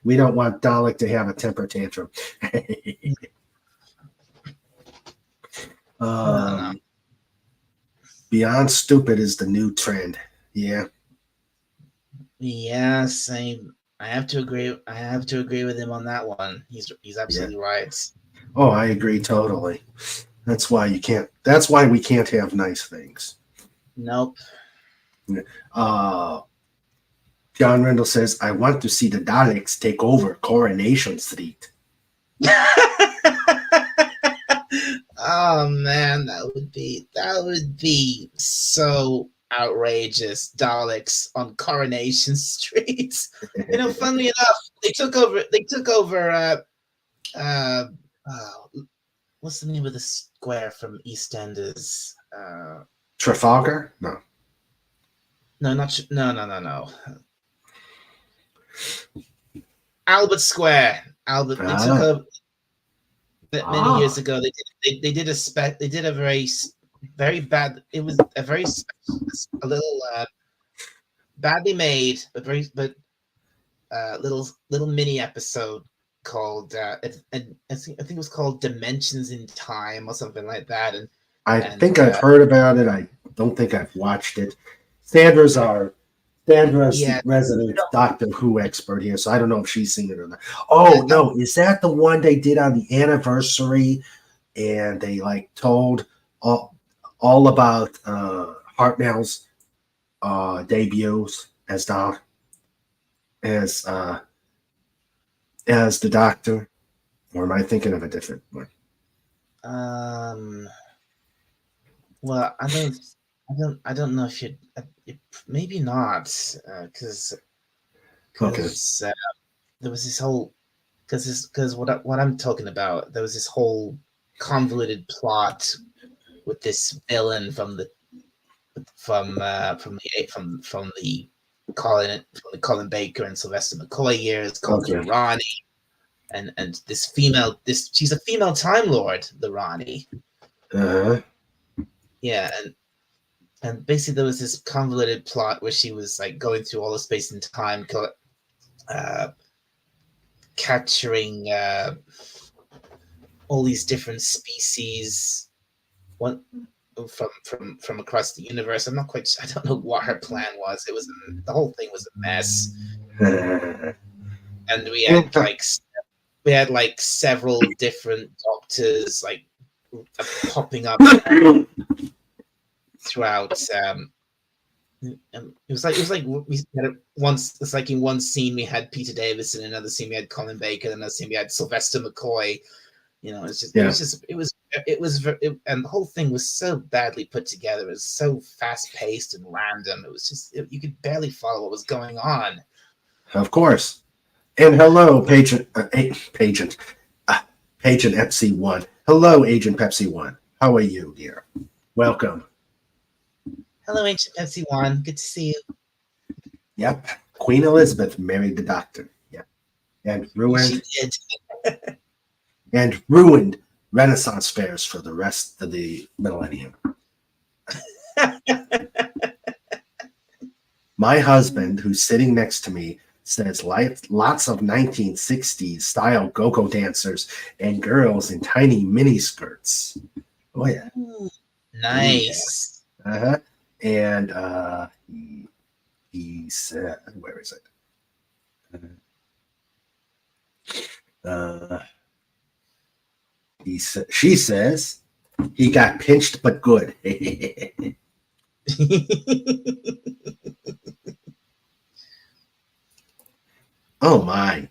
We don't want Dalek to have a temper tantrum. Beyond stupid is the new trend. Yeah. Yes, I have to agree. I have to agree with him on that one. He's absolutely right. Oh, I agree totally. That's why we can't have nice things. Nope. John Rendell says, I want to see the Daleks take over Coronation Street. Oh man, that would be so outrageous. Daleks on Coronation Street. Funnily enough, they took over. Uh, what's the name of the square from EastEnders? Trafalgar? No. No, no. Albert Square. Albert. They took over many years ago. They did a very bad. It was a little badly made, but little mini episode called I think it was called Dimensions in Time or something like that. And I think I've heard about it. I don't think I've watched it. Sandra's the resident Doctor Who expert here, so I don't know if she's seen it or not. Oh no, is that the one they did on the anniversary, and they like told all about Hartnell's debuts as the Doctor, or am I thinking of a different one? Well, I don't know if maybe not, because there was this whole because what I'm talking about, there was this whole convoluted plot with this villain from the Colin Baker and Sylvester McCoy years called the Ronnie, and she's a female Time Lord, the Ronnie. Yeah, and basically there was this convoluted plot where she was like going through all the space and time, capturing all these different species, one from across the universe. I don't know what her plan was. The whole thing was a mess, and we had like several different doctors like popping up throughout. It was like we had it once. It's like in one scene we had Peter Davis, in another scene we had Colin Baker, and another scene we had Sylvester McCoy. It was and the whole thing was so badly put together. It was so fast paced and random. It was just you could barely follow what was going on. Of course. And hello, Agent Pepsi1. Hello, Agent Pepsi1. How are you, dear? Welcome. Hello, Agent Pepsi1. Good to see you. Yep. Queen Elizabeth married the Doctor. Yep. And ruined. She did. And ruined Renaissance fairs for the rest of the millennium. My husband, who's sitting next to me, says lots of 1960s style go-go dancers and girls in tiny mini skirts. Oh yeah. Nice. Yeah. Uh-huh. And he said, where is it? She says he got pinched but good. Oh my.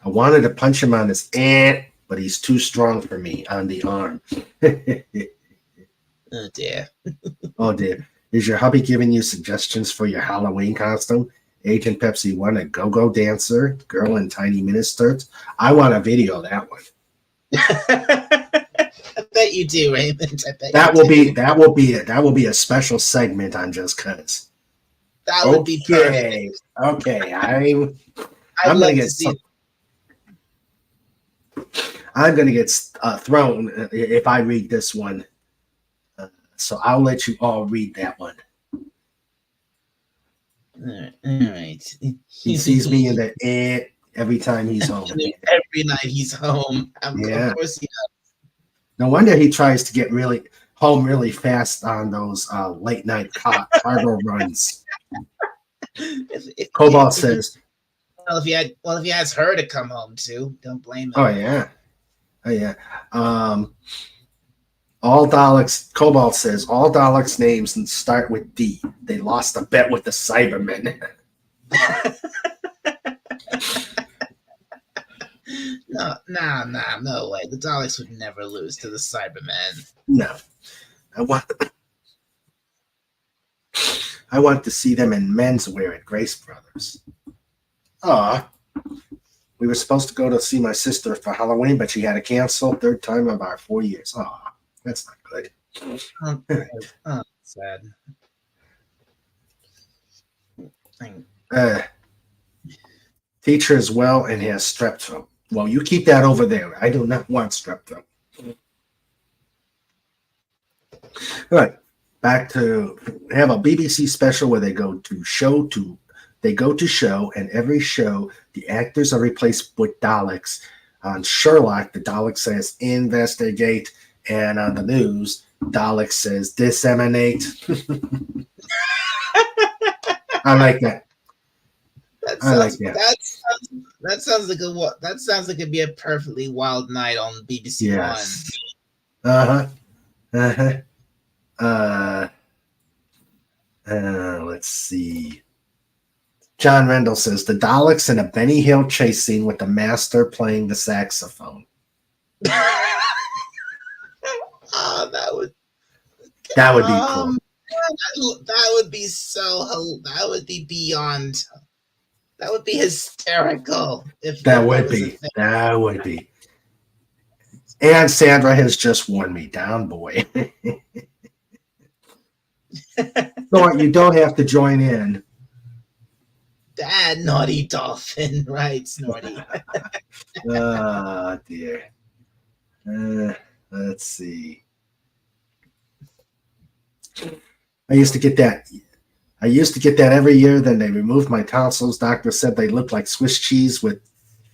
I wanted to punch him on his but he's too strong for me on the arm. Oh dear. Oh dear. Is your hubby giving you suggestions for your Halloween costume? Agent Pepsi1, a go-go dancer, girl in tiny mini skirts. I want a video of that one. I bet you do, Raymond. That will be a special segment on Just Cuz. That would be perfect. Okay. I'm gonna get thrown if I read this one. So I'll let you all read that one. All right. He sees me in the every time he's home. Every night he's home. Yeah. Of course he does. No wonder he tries to get home really fast on those late night cargo runs. Cobalt says. Well, if he has her to come home to, don't blame him. Oh yeah. All Daleks. Cobalt says all Daleks' names start with D. They lost a bet with the Cybermen. No way. The Daleks would never lose to the Cybermen. No, I want to see them in menswear at Grace Brothers. Ah, we were supposed to go to see my sister for Halloween, but she had to cancel. Third time of our 4 years. Ah, that's not good. Oh, sad. Teacher is well and has strep throat. Well, you keep that over there. I do not want strep throat. All right, back to have a BBC special where they go to show, and every show the actors are replaced with Daleks. On Sherlock, the Dalek says investigate, and on the news, Dalek says disseminate. I like that. That sounds like that sounds like it'd be a perfectly wild night on BBC Yes. One. Let's see. John Rendell says the Daleks in a Benny Hill chase scene with the Master playing the saxophone. Oh, that would be cool. That would be that would be beyond. That would be hysterical. That would be. And Sandra has just worn me down, boy. So you don't have to join in. Dad, naughty dolphin, right, Snorty? Oh, dear. Let's see. I used to get that every year. Then they removed my tonsils. Doctor said they looked like Swiss cheese with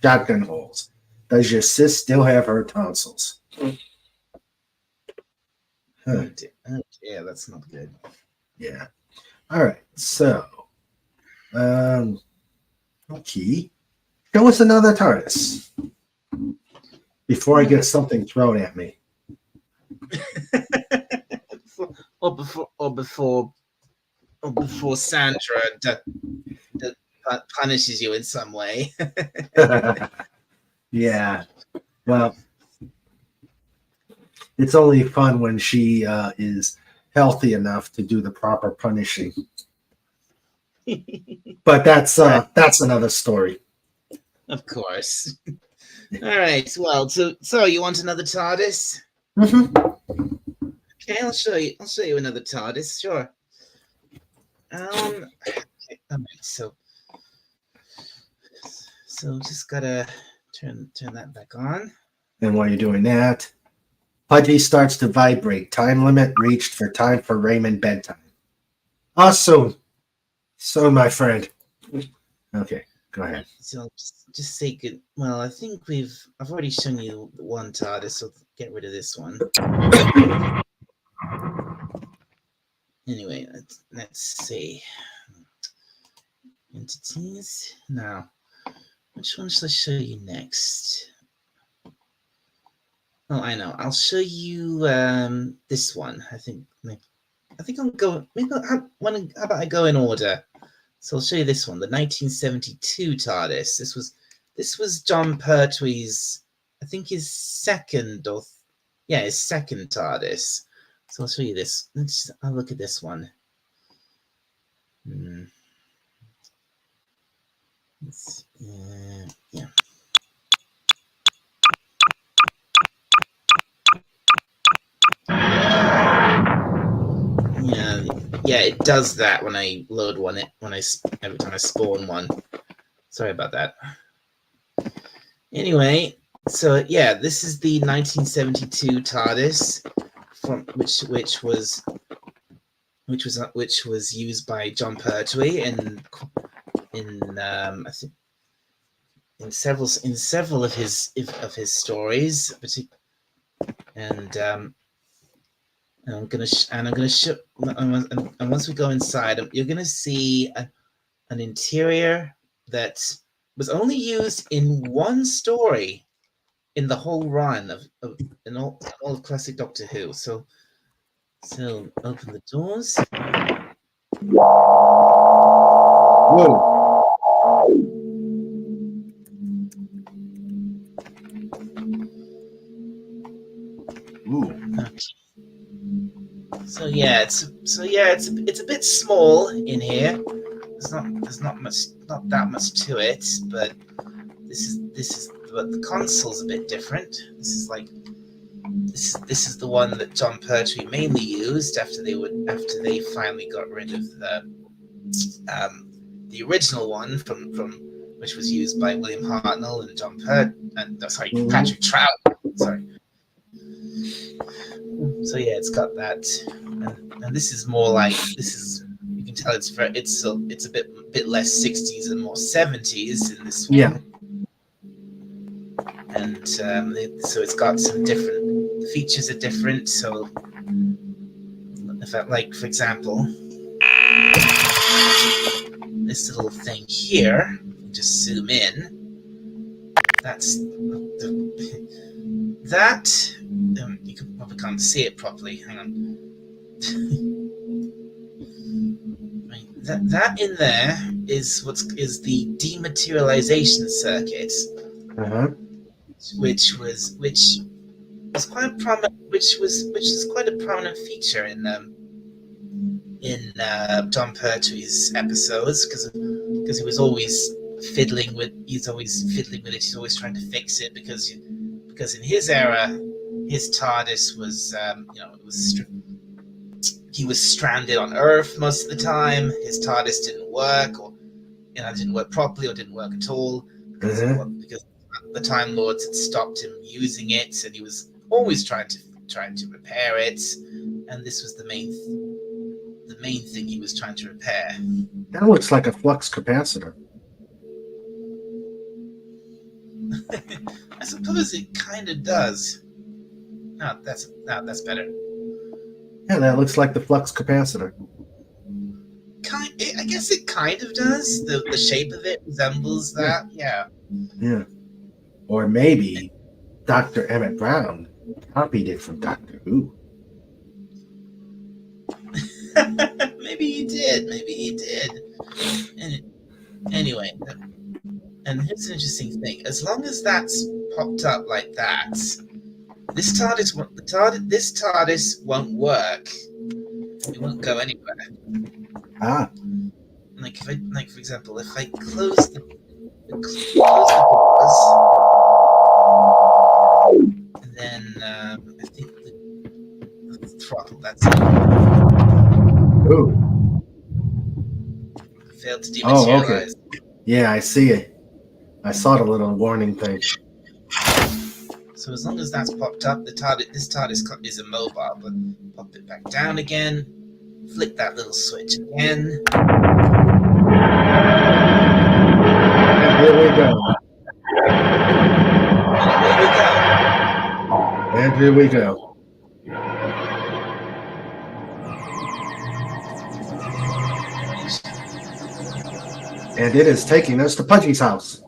shotgun holes. Does your sis still have her tonsils? Huh. Oh, yeah, that's not good. Yeah. All right. So, okay. Show us another TARDIS before I get something thrown at me. or before Sandra punishes you in some way. Yeah. Well, it's only fun when she is healthy enough to do the proper punishing. But that's another story. Of course. All right. Well, so you want another TARDIS? Mm-hmm. Okay, I'll show you another TARDIS. Sure. All right. So just gotta turn that back on. And while you're doing that, Pudgy starts to vibrate. Time limit reached for time for Raymond bedtime. Soon, my friend. Okay, go ahead. So just say good. Well, I think I've already shown you one TARDIS, so get rid of this one. Anyway, let's see. Entities. Now, which one should I show you next? Oh, I know. I'll show you this one. I think I'll go. How about I go in order? So I'll show you this one, the 1972 TARDIS. This was John Pertwee's, I think his second TARDIS. So I'll show you this. I'll look at this one. Yeah. Yeah, it does that when I load one. Every time I spawn one. Sorry about that. Anyway, so yeah, this is the 1972 TARDIS, from which was used by John Pertwee in I think in several of his stories, and I'm gonna show. And once we go inside, you're gonna see an interior that was only used in one story in the whole run of all classic Doctor Who. So open the doors. Whoa. Ooh. So yeah, it's a bit small in here. There's not that much to it, but but the console's a bit different. This is the one that John Pertwee mainly used after they finally got rid of the original one from which was used by William Hartnell and Patrick Trout. Sorry. So yeah, it's got that, and this is more like you can tell it's a bit less 60s and more 70s in this one. Yeah. And so it's got some different features are different. So if I, like for example, this little thing here, just zoom in. That's that. You probably can't see it properly. Hang on. That in there is the dematerialization circuit, which was quite a prominent which is quite a prominent feature in John Pertwee's episodes because he was always fiddling with it. He's always trying to fix it because in his era, his TARDIS was he was stranded on Earth most of the time. His TARDIS didn't work, or didn't work properly, or didn't work at all because the Time Lords had stopped him using it, and he was always trying to repair it. And this was the main thing he was trying to repair. That looks like a flux capacitor. I suppose it kind of does. No, that's better. Yeah, that looks like the flux capacitor. I guess it kind of does. The shape of it resembles that. Yeah. Yeah. Or maybe Dr. Emmett Brown copied it from Doctor Who. Maybe he did. Anyway, and here's an interesting thing. As long as that's popped up like that, this TARDIS won't work. It won't go anywhere. Like for example, if I close the doors, and then I think the throttle. That's it. Ooh. Failed to dematerialize. Oh, okay. Yeah, I see it. I saw the little warning thing. So as long as that's popped up, this TARDIS is immobile. But pop it back down again. Flick that little switch again. And here we go. And here we go. And it is taking us to Pudgy's house.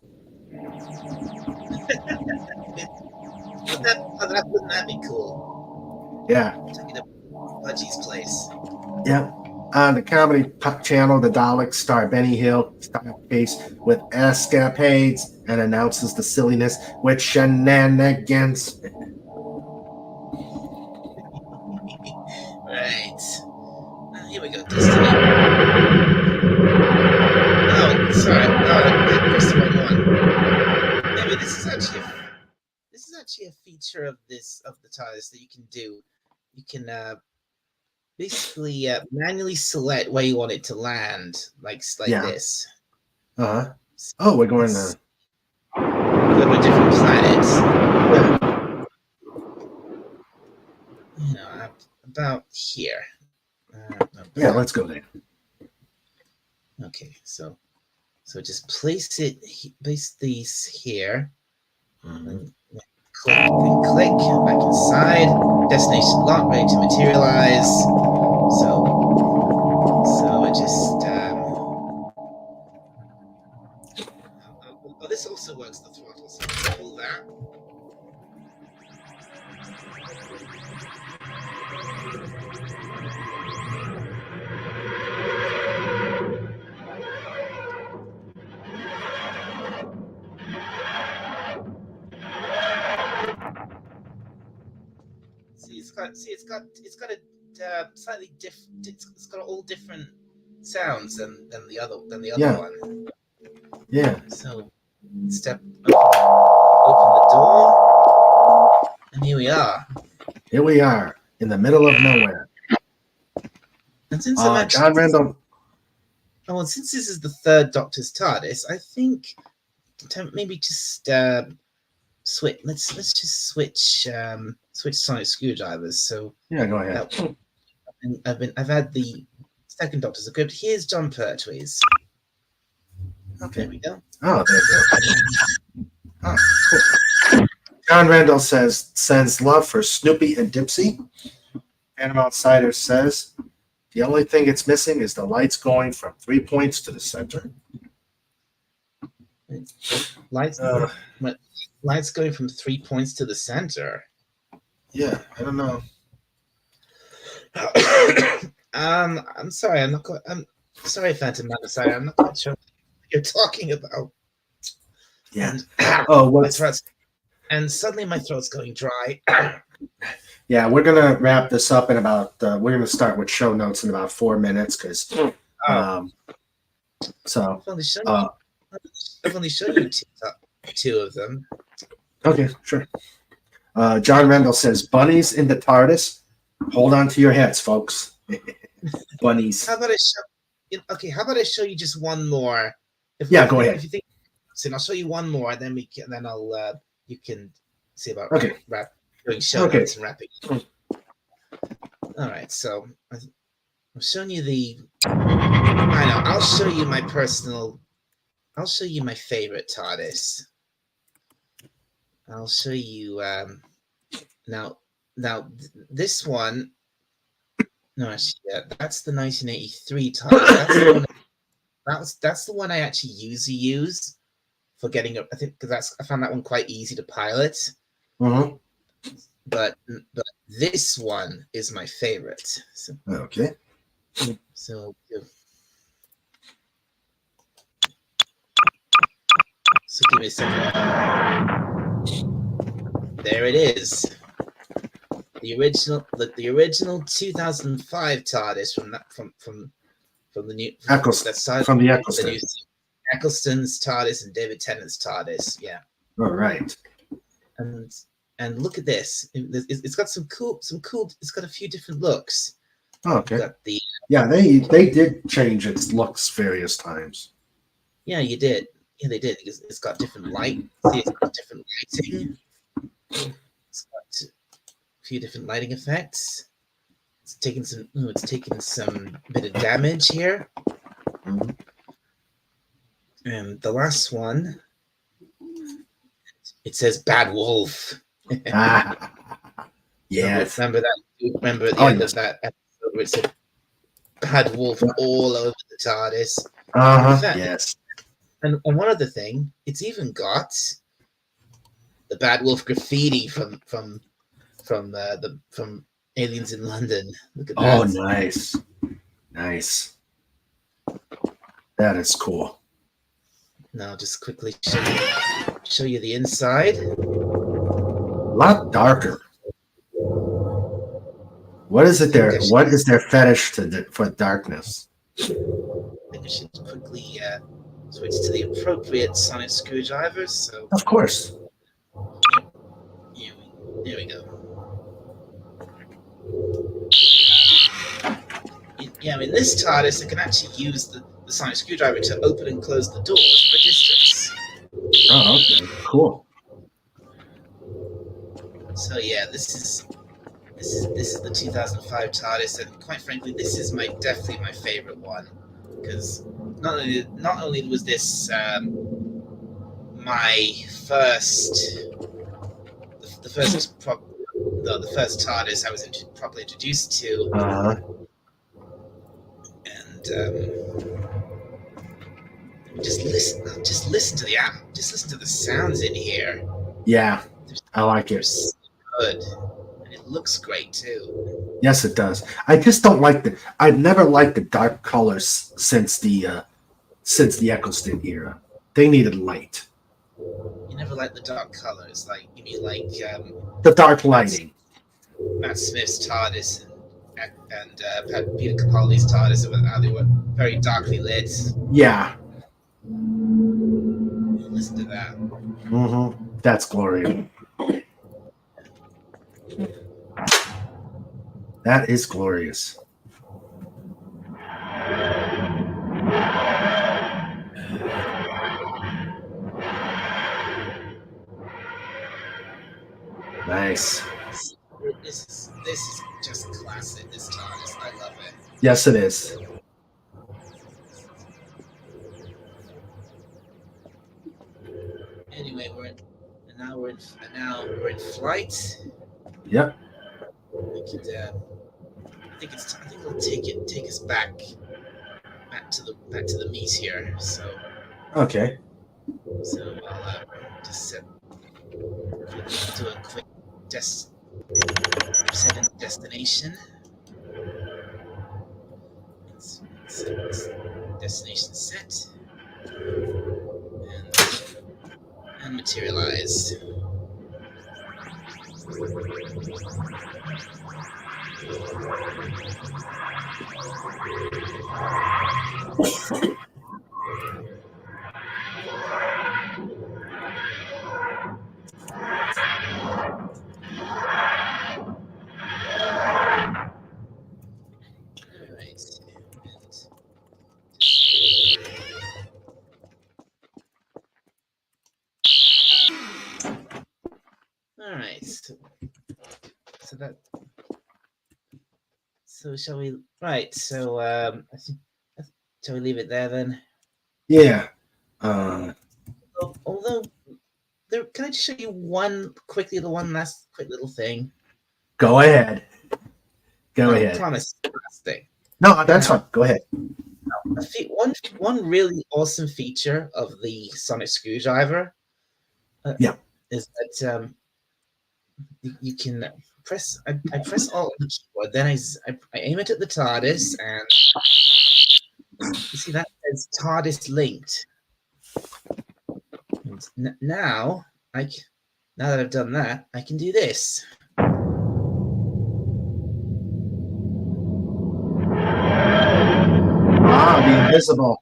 Wouldn't that be cool? Yeah. Taking to Pudgy's place. Yep. On the comedy channel, the Daleks star Benny Hill case with escapades and announces the silliness with shenanigans. Right. Here we go. Destiny. Oh, sorry. No, that's the wrong one. Maybe this is actually a feature of the TARDIS that you can do. You can basically manually select where you want it to land, like this. Oh, we're going to go to a different planet. Yeah. About here. Yeah, let's go there. Okay, so just place these here. And click back inside. Destination lock, ready to materialize. So it just this also works the throttle, so pull that. See, it's got a slightly different. It's got all different sounds than the other one. Yeah. So open the door, and here we are. Here we are in the middle of nowhere. And since John Randall. Oh, and since this is the third Doctor's TARDIS, I think maybe just switch. Let's just switch sonic screwdrivers. So Yeah, go ahead. I've had the second Doctor's equipped. Here's John Pertwee's. Okay. There we go. Oh, there we go. Oh, cool. John Randall sends love for Snoopy and Dipsy. Animal Outsider says the only thing it's missing is the lights going from 3 points to the center. Lights going from 3 points to the center. Yeah, I don't know. I'm sorry. I'm sorry, Phantom Outsider. I'm not quite sure what you're talking about. Yeah. And, and suddenly my throat's going dry. Yeah, we're gonna wrap this up in about. We're gonna start with show notes in about 4 minutes because. So. I've only shown you two of them. Okay, sure. John Randall says bunnies in the TARDIS. Hold on to your heads, folks. Bunnies. How about I show you just one more? Go ahead. If you think, I'll show you one more, then you can see about doing show notes and wrapping. All right, so I'm showing you the. I know. I'll show you my favorite TARDIS. I'll show you now. This one. No, actually, yeah, that's the 1983 TARDIS. That's the one I actually usually use for getting up. I think because I found that one quite easy to pilot. Mm-hmm. But this one is my favorite. So, okay. So give me a second. There it is. The original 2005 TARDIS from the new Eccleston's TARDIS and David Tennant's TARDIS. Yeah. All right. And look at this. It's got some cool. It's got a few different looks. Oh, okay. They did change its looks various times. Yeah, you did. Yeah, they did. It's got different light. See, it's got different lighting. It's got a few different lighting effects. It's taking some bit of damage here. Mm-hmm. And the last one, it says "Bad Wolf." Yes. Remember at the end of that episode where it said "Bad Wolf" all over the TARDIS. Yes. And one other thing, it's even got the Bad Wolf graffiti from Aliens in London. Look at that. Oh, nice. That is cool. Now, just quickly show you the inside. A lot darker. What is it there? What is their fetish for darkness? I think I should quickly switch to the appropriate sonic screwdrivers. So, of course. Here we go. Yeah, I mean, this TARDIS, I can actually use the sonic screwdriver to open and close the doors from a distance. Oh, okay, cool. So yeah, this is the 2005 TARDIS, and quite frankly, this is definitely my favorite one, because not only was this my first the first TARDIS I was properly introduced to, and just listen to the sounds in here. Yeah, I like it. So good, and it looks great too. Yes, it does. I just don't like I've never liked the dark colors since the Eccleston era. They needed light. You never liked the dark colors, you mean like the dark lighting. Matt Smith's TARDIS and Peter Capaldi's TARDIS, and how they were very darkly lit. Yeah. Listen to that. That's glorious. That is glorious. Nice. This is just classic. This TARDIS, I love it. Yes, it is. Anyway, now we're in flight. Yep. I think it'll take us back to the meet here. So Okay. So I'll just do a quick set in destination. Destination set and materialize. All right. So that. So shall we? Right. So I think. Shall we leave it there then? Yeah. Although, can I just show you one last quick little thing? Go ahead. Go I ahead. promise. Last thing. No, that's fine. Go ahead. One really awesome feature of the sonic screwdriver. Is that you can press. I press Alt on the keyboard, then I aim it at the TARDIS, and you see that says TARDIS linked. And now that I've done that, I can do this. The invisible.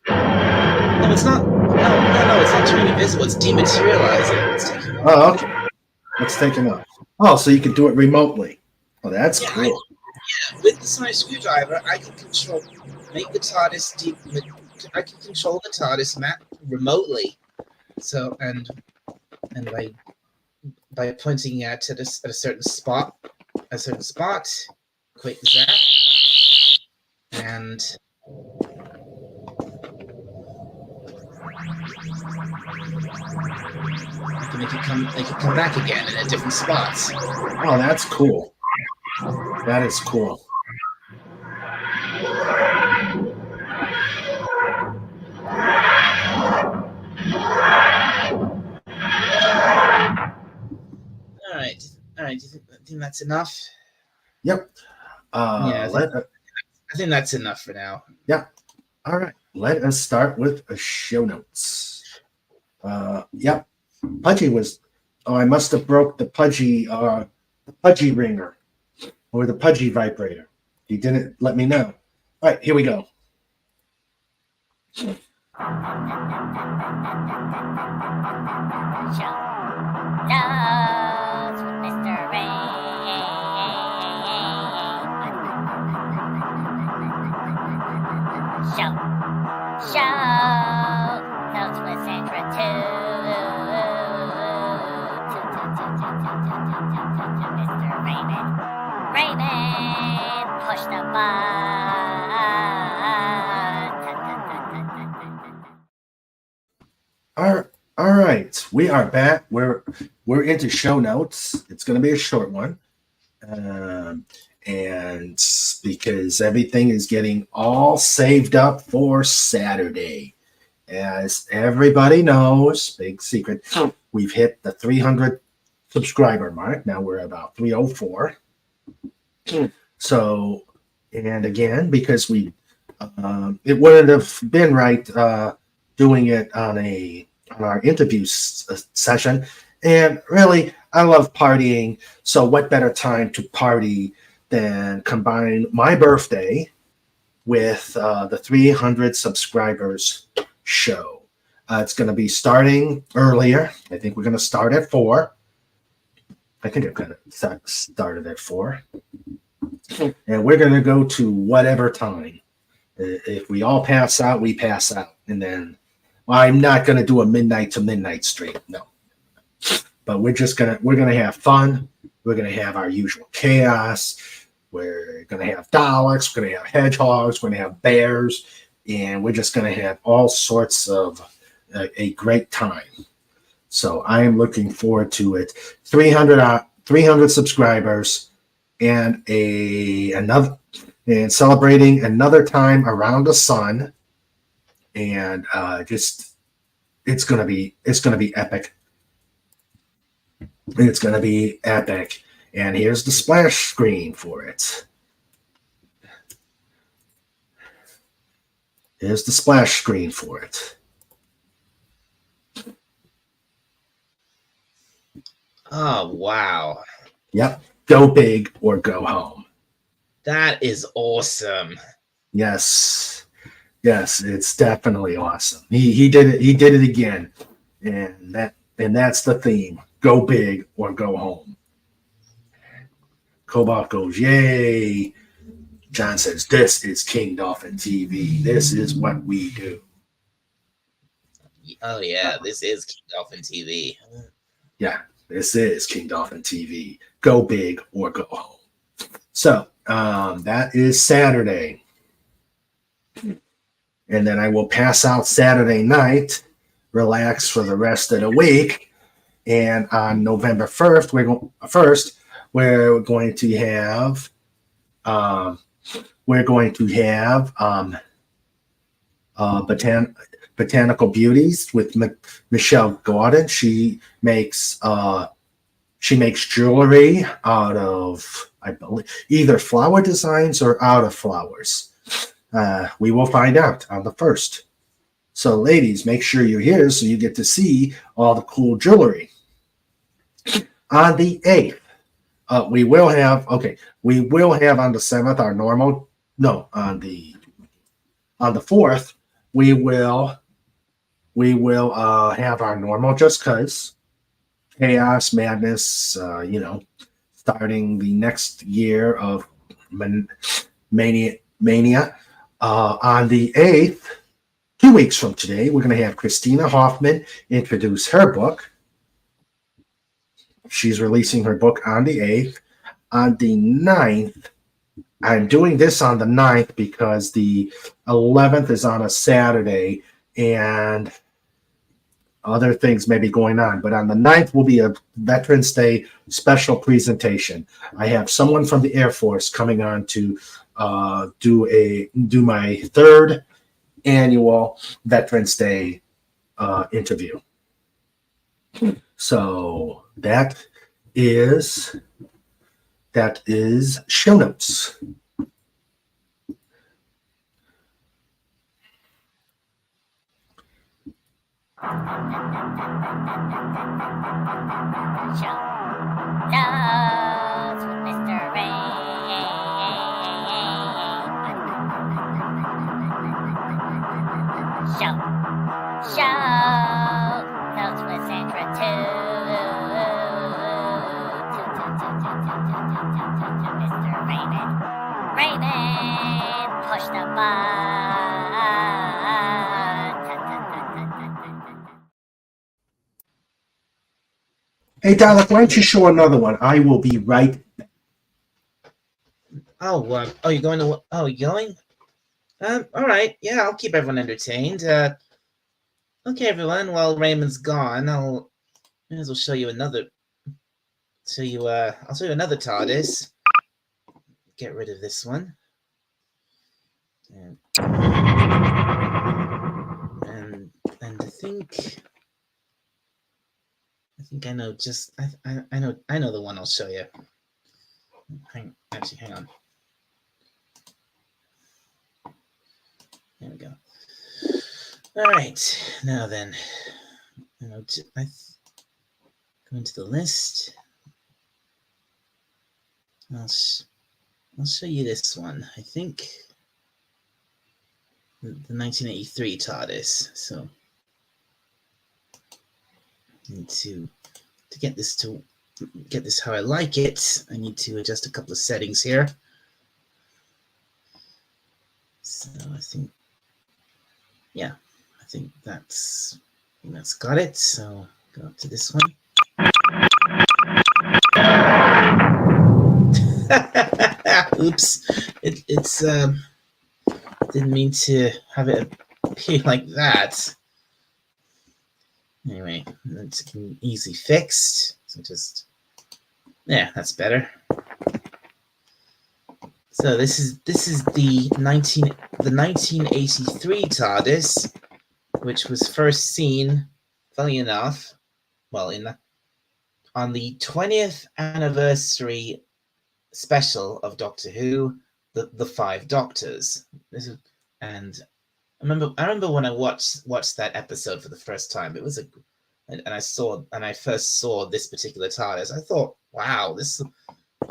No, it's not. No, it's not turning invisible. It's dematerializing. It's taking off. Oh, okay. It's taken off. Oh, so you can do it remotely. Oh, that's cool. With the sonic screwdriver, I can make the TARDIS I can control the TARDIS map remotely. So and by pointing at a certain spot, quick zap, and I can make it come back again in different spots. Oh, that's cool. That is cool. All right. Do you think that's enough? Yep. I think that's enough for now. Yeah. All right. Let us start with a show notes. Yep. Pudgy was. Oh, I must have broke the Pudgy ringer or the Pudgy vibrator. He didn't let me know. All right. Here we go. Push the button. All right, we are back. We're into show notes. It's going to be a short one, and because everything is getting all saved up for Saturday, as everybody knows, big secret, we've hit the 300 subscriber mark. Now we're about 304. So, and again, because we, it wouldn't have been right doing it on our interview session, And really, I love partying. So what better time to party than combine my birthday with the 300 subscribers show. It's going to be starting earlier. I think we're going to start at 4. I think I'm going to started at 4. And we're going to go to whatever time. If we all pass out, we pass out. And then, well, I'm not going to do a midnight to midnight stream. No. But we're going to have fun. We're going to have our usual chaos. We're going to have Daleks. We're going to have hedgehogs. We're going to have bears. And we're just going to have all sorts of a great time. So I am looking forward to it. 300 subscribers and and celebrating another time around the sun. And it's going to be epic. It's going to be epic. And here's the splash screen for it. Here's the splash screen for it. Oh, wow. Yep. Go big or go home. That is awesome. Yes. Yes, it's definitely awesome. He did it. He did it again. And that's the theme. Go big or go home. Cobalt goes, yay. John says, this is King Dolphin TV. This is what we do. Oh, yeah. This is King Dolphin TV. Yeah, this is King Dolphin TV. Go big or go home. So that is Saturday. And then I will pass out Saturday night, relax for the rest of the week. And on November 1st, we're going to have Botanical Beauties with Michelle Gordon. She makes jewelry out of, I believe, either flower designs or out of flowers. We will find out on the 1st. So, ladies, make sure you're here so you get to see all the cool jewelry. On the 8th, we will have on the 7th our normal. No, on the 4th, we will have our normal Just Cause chaos madness. Starting the next year of mania. On the 8th, 2 weeks from today, we're going to have Christina Hoffman introduce her book. She's releasing her book on the 8th. On the 9th, I'm doing this on the 9th because the 11th is on a Saturday and other things may be going on. But on the 9th will be a Veterans Day special presentation. I have someone from the Air Force coming on to do my 3rd annual Veterans Day interview. So that is show notes. Shows with Mr. Rain. Shows with Sandra too. Mr. Raymond, push the button. Hey, Dalek, why don't you show another one? I will be right back. You're going to? Oh, you going? All right. Yeah, I'll keep everyone entertained. Okay, everyone. While Raymond's gone, I'll may as well show you another. I'll show you another TARDIS. Get rid of this one. And I think I know just I know the one I'll show you. Hang on. There we go. All right, now then, Go into the list. I'll show you this one. I think the 1983 TARDIS. So I need to get this how I like it. I need to adjust a couple of settings here. So I think that's got it. So go up to this one. Oops, it's didn't mean to have it appear like that. Anyway, it's easily fixed. So just that's better. So this is the 1983 TARDIS, which was first seen, funny enough, well, on the 20th anniversary special of Doctor Who, the Five Doctors. And I remember when I watched that episode for the first time. It was and I first saw this particular TARDIS. I thought, wow, this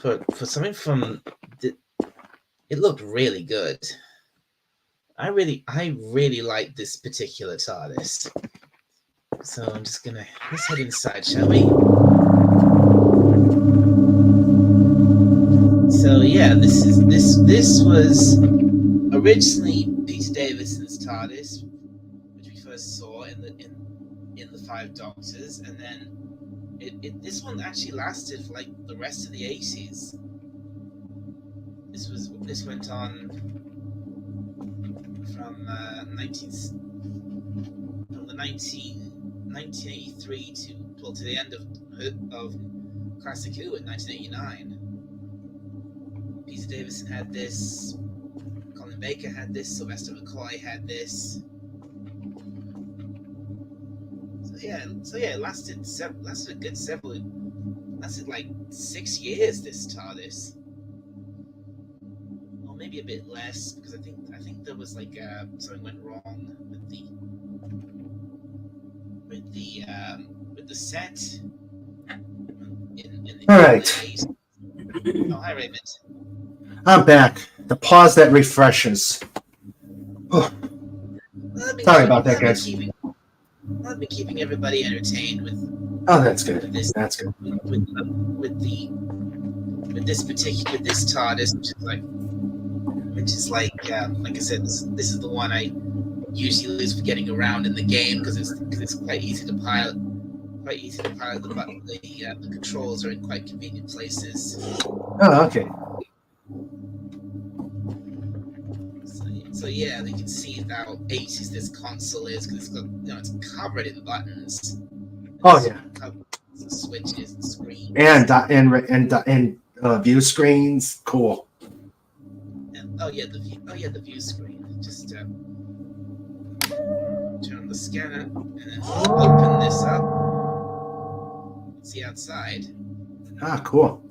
for something from it looked really good. I really like this particular TARDIS. So I'm just gonna let's head inside, shall we? So yeah, this was originally Peter Davison's TARDIS, which we first saw in the Five Doctors, and then this one actually lasted for like the rest of the 80s. This went on from 1983 to the end of Classic Who in 1989. Peter Davison had this, Colin Baker had this, Sylvester McCoy had this. So yeah, it lasted a good lasted like 6 years, this TARDIS. Or maybe a bit less, because I think there was like something went wrong with the set in the All right. 80s. Oh, hi Raymond. I'm back. The pause that refreshes. Oh, sorry about that, guys. I've been keeping everybody entertained with. Oh, that's good. This, That's good. With this TARDIS, which is like I said, this is the one I usually use for getting around in the game because it's quite easy to pilot. Quite easy to pilot. The controls are in quite convenient places. Oh, okay. So yeah, you can see how 80s this console is because it's covered in buttons. Oh yeah. Covered with switches and screens. And view screens. Cool. And, the view screen. Just turn on the scanner and then open this up. See outside. Ah, cool.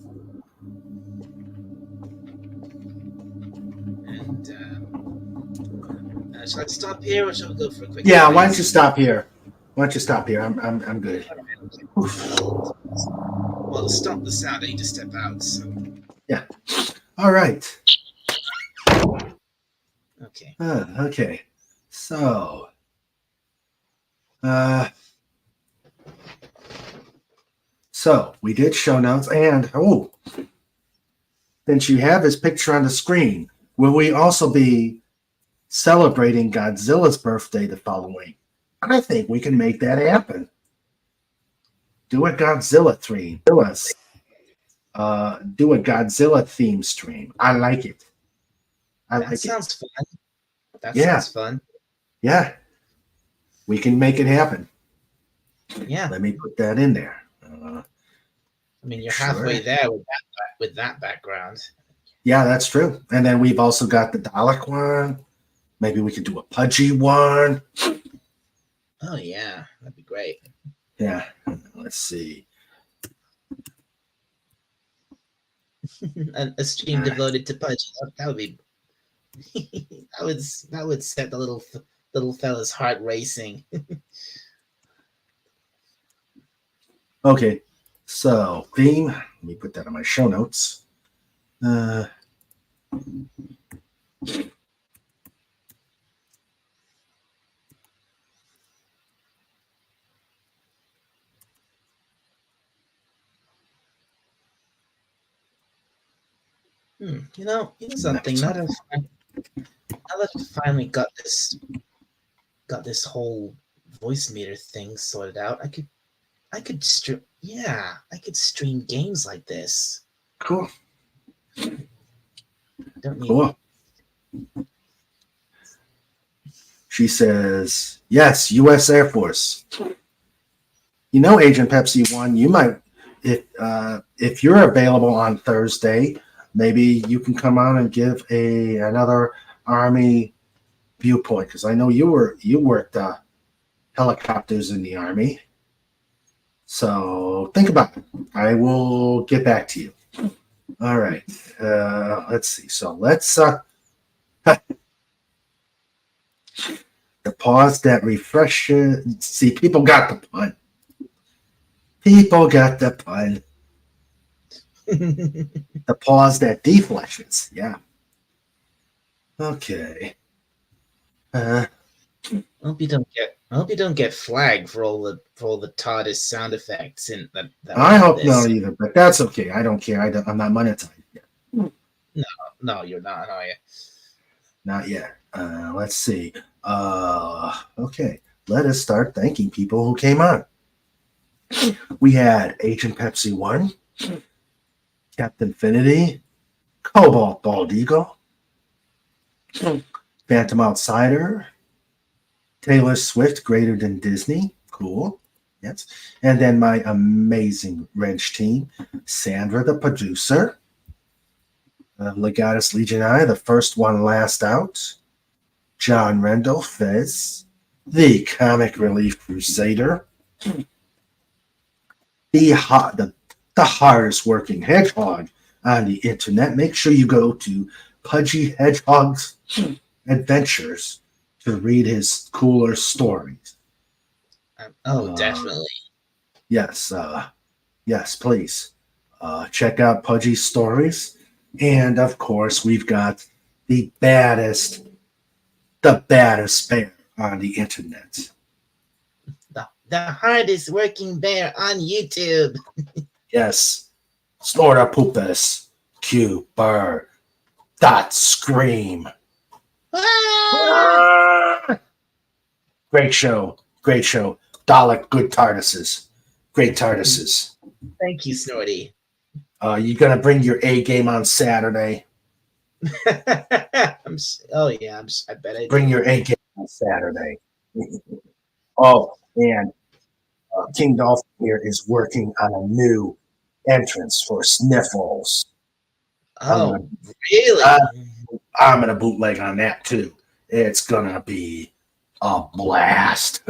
And shall I stop here or shall we go for a quick? Yeah, why don't you stop here? I'm good. Well, to stop the sound, I need to step out. So. Yeah. All right. Okay. Okay. So. So we did show notes, and since you have his picture on the screen, will we also be celebrating Godzilla's birthday the following? I think we can make that happen. Do a Godzilla stream. Do a Godzilla theme stream. I like it. That sounds fun. That sounds fun. Yeah. We can make it happen. Yeah. Let me put that in there. I mean, you're halfway there with that background. Yeah, that's true. And then we've also got the Dalek one. Maybe we could do a Pudgy one. Oh, yeah. That'd be great. Yeah. Let's see. A stream devoted to Pudgy. That would be... that would set the little fella's heart racing. Okay. So, theme, let me put that in my show notes. You know something. Now that I finally got this whole voice meter thing sorted out, I could stream. Yeah, I could stream games like this. Cool. Don't need. Cool. She says, yes, U.S. Air Force. You know, Agent Pepsi 1, you might, if you're available on Thursday, maybe you can come on and give another Army viewpoint, because I know you worked helicopters in the Army. So think about it. I will get back to you. All right. Let's see. So let's the pause that refreshes. See, people got the pun. People got the pun. The pause that defleshes. Yeah. Okay. I hope you don't get flagged for all the TARDIS sound effects in that. I hope not either, but that's okay. I don't care. I'm not monetized yet. No, you're not, are you? Not yet. Let's see. Okay. Let us start thanking people who came on. We had Agent Pepsi 1, Captain Infinity, Cobalt Bald Eagle, Phantom Outsider, Taylor Swift, Greater Than Disney. Cool. Yes. And then my amazing wrench team, Sandra, the producer, Legatus Legionnaire, the first one last out, John Rendell, Fez, the Comic Relief Crusader, the hardest working hedgehog on the internet. Make sure you go to Pudgy Hedgehog's Adventures to read his cooler stories. Definitely. Yes, yes, please. Check out Pudgy's stories. And of course, we've got the baddest bear on the internet. The hardest working bear on YouTube. Yes. Snorta Poopus. Q Burr. Dot Scream. Ah! Great show. Great show. Dalek, good TARDISes. Great TARDISes. Thank you, Snorty. You gonna bring your A game on Saturday? I bet I Bring your A game on Saturday. Oh, and King Dolphin here is working on a new entrance for Sniffles. Oh, really? I'm gonna bootleg on that too. It's gonna be a blast.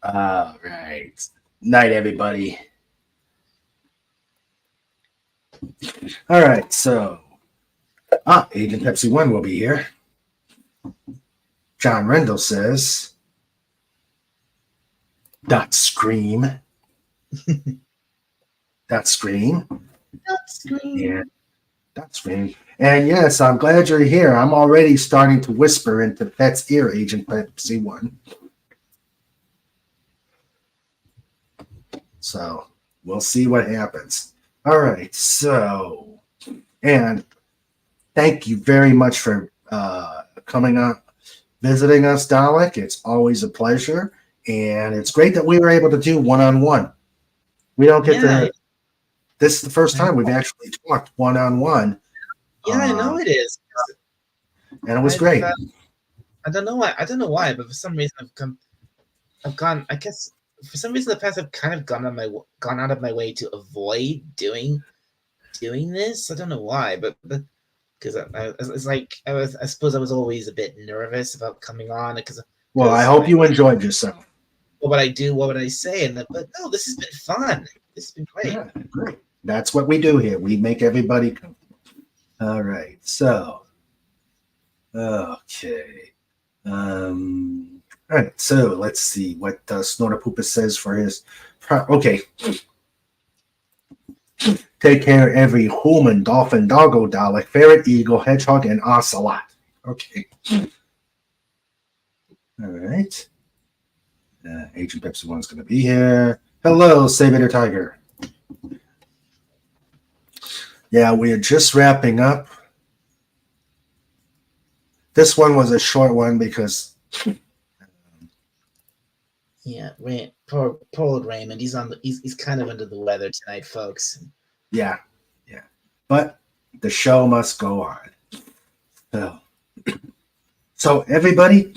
All right. Night, everybody. All right, so Agent Pepsi 1 will be here. John Rendell says, "Dot scream." That scream. Yeah, that scream. And yes, I'm glad you're here. I'm already starting to whisper into Pet's ear, Agent Pepsi 1. So we'll see what happens. All right. So, and thank you very much for coming on, visiting us, Dalek. It's always a pleasure. And it's great that we were able to do one-on-one. We don't get to, this is the first time we've actually talked one-on-one. Yeah, I know it is. And it was great. I don't know why, but for some reason I've gone. I guess for some reason in the past I've kind of gone out of my way to avoid doing this. I don't know why, but because it's like I suppose I was always a bit nervous about coming on because. Well, I hope you enjoyed yourself. What would I do? What would I say? But no, this has been fun. This has been great. Yeah, great. That's what we do here. We make everybody comfortable. All right. So, okay. All right, so let's see what Snortopoopa says for his. Okay. Take care of every human, dolphin, doggo, Dalek, ferret, eagle, hedgehog, and ocelot. Okay. All right. Agent Pepsi One's going to be here. Hello, Saber Tiger. Yeah, we are just wrapping up. This one was a short one because. Yeah, poor old Raymond. He's kind of under the weather tonight, folks. Yeah. But the show must go on. So everybody,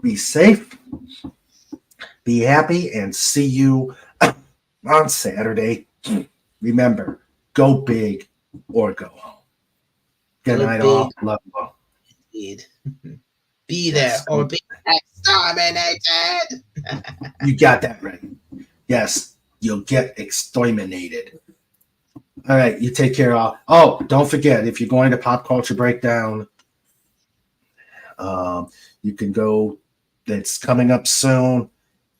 be safe, be happy, and see you on Saturday. Remember, go big or go home. Good night, all. Love you all. Indeed. Be there or be exterminated. You got that right. Yes, you'll get exterminated. All right, you take care of. Oh, don't forget, if you're going to Pop Culture Breakdown, you can go. It's coming up soon,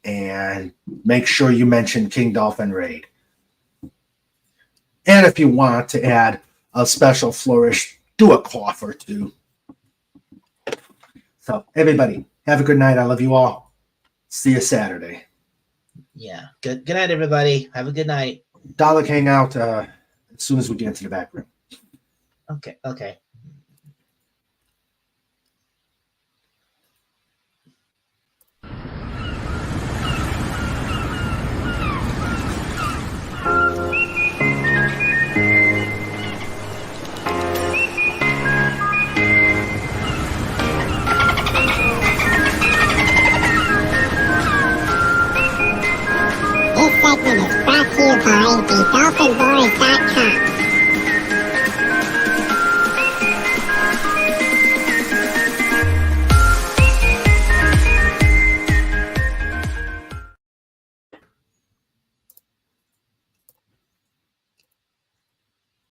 and make sure you mention King Dolphin Raid. And if you want to add a special flourish, do a cough or two. So, everybody, have a good night. I love you all. See you Saturday. Yeah. Good night, everybody. Have a good night. Dalek hang out as soon as we get into the back room. Okay.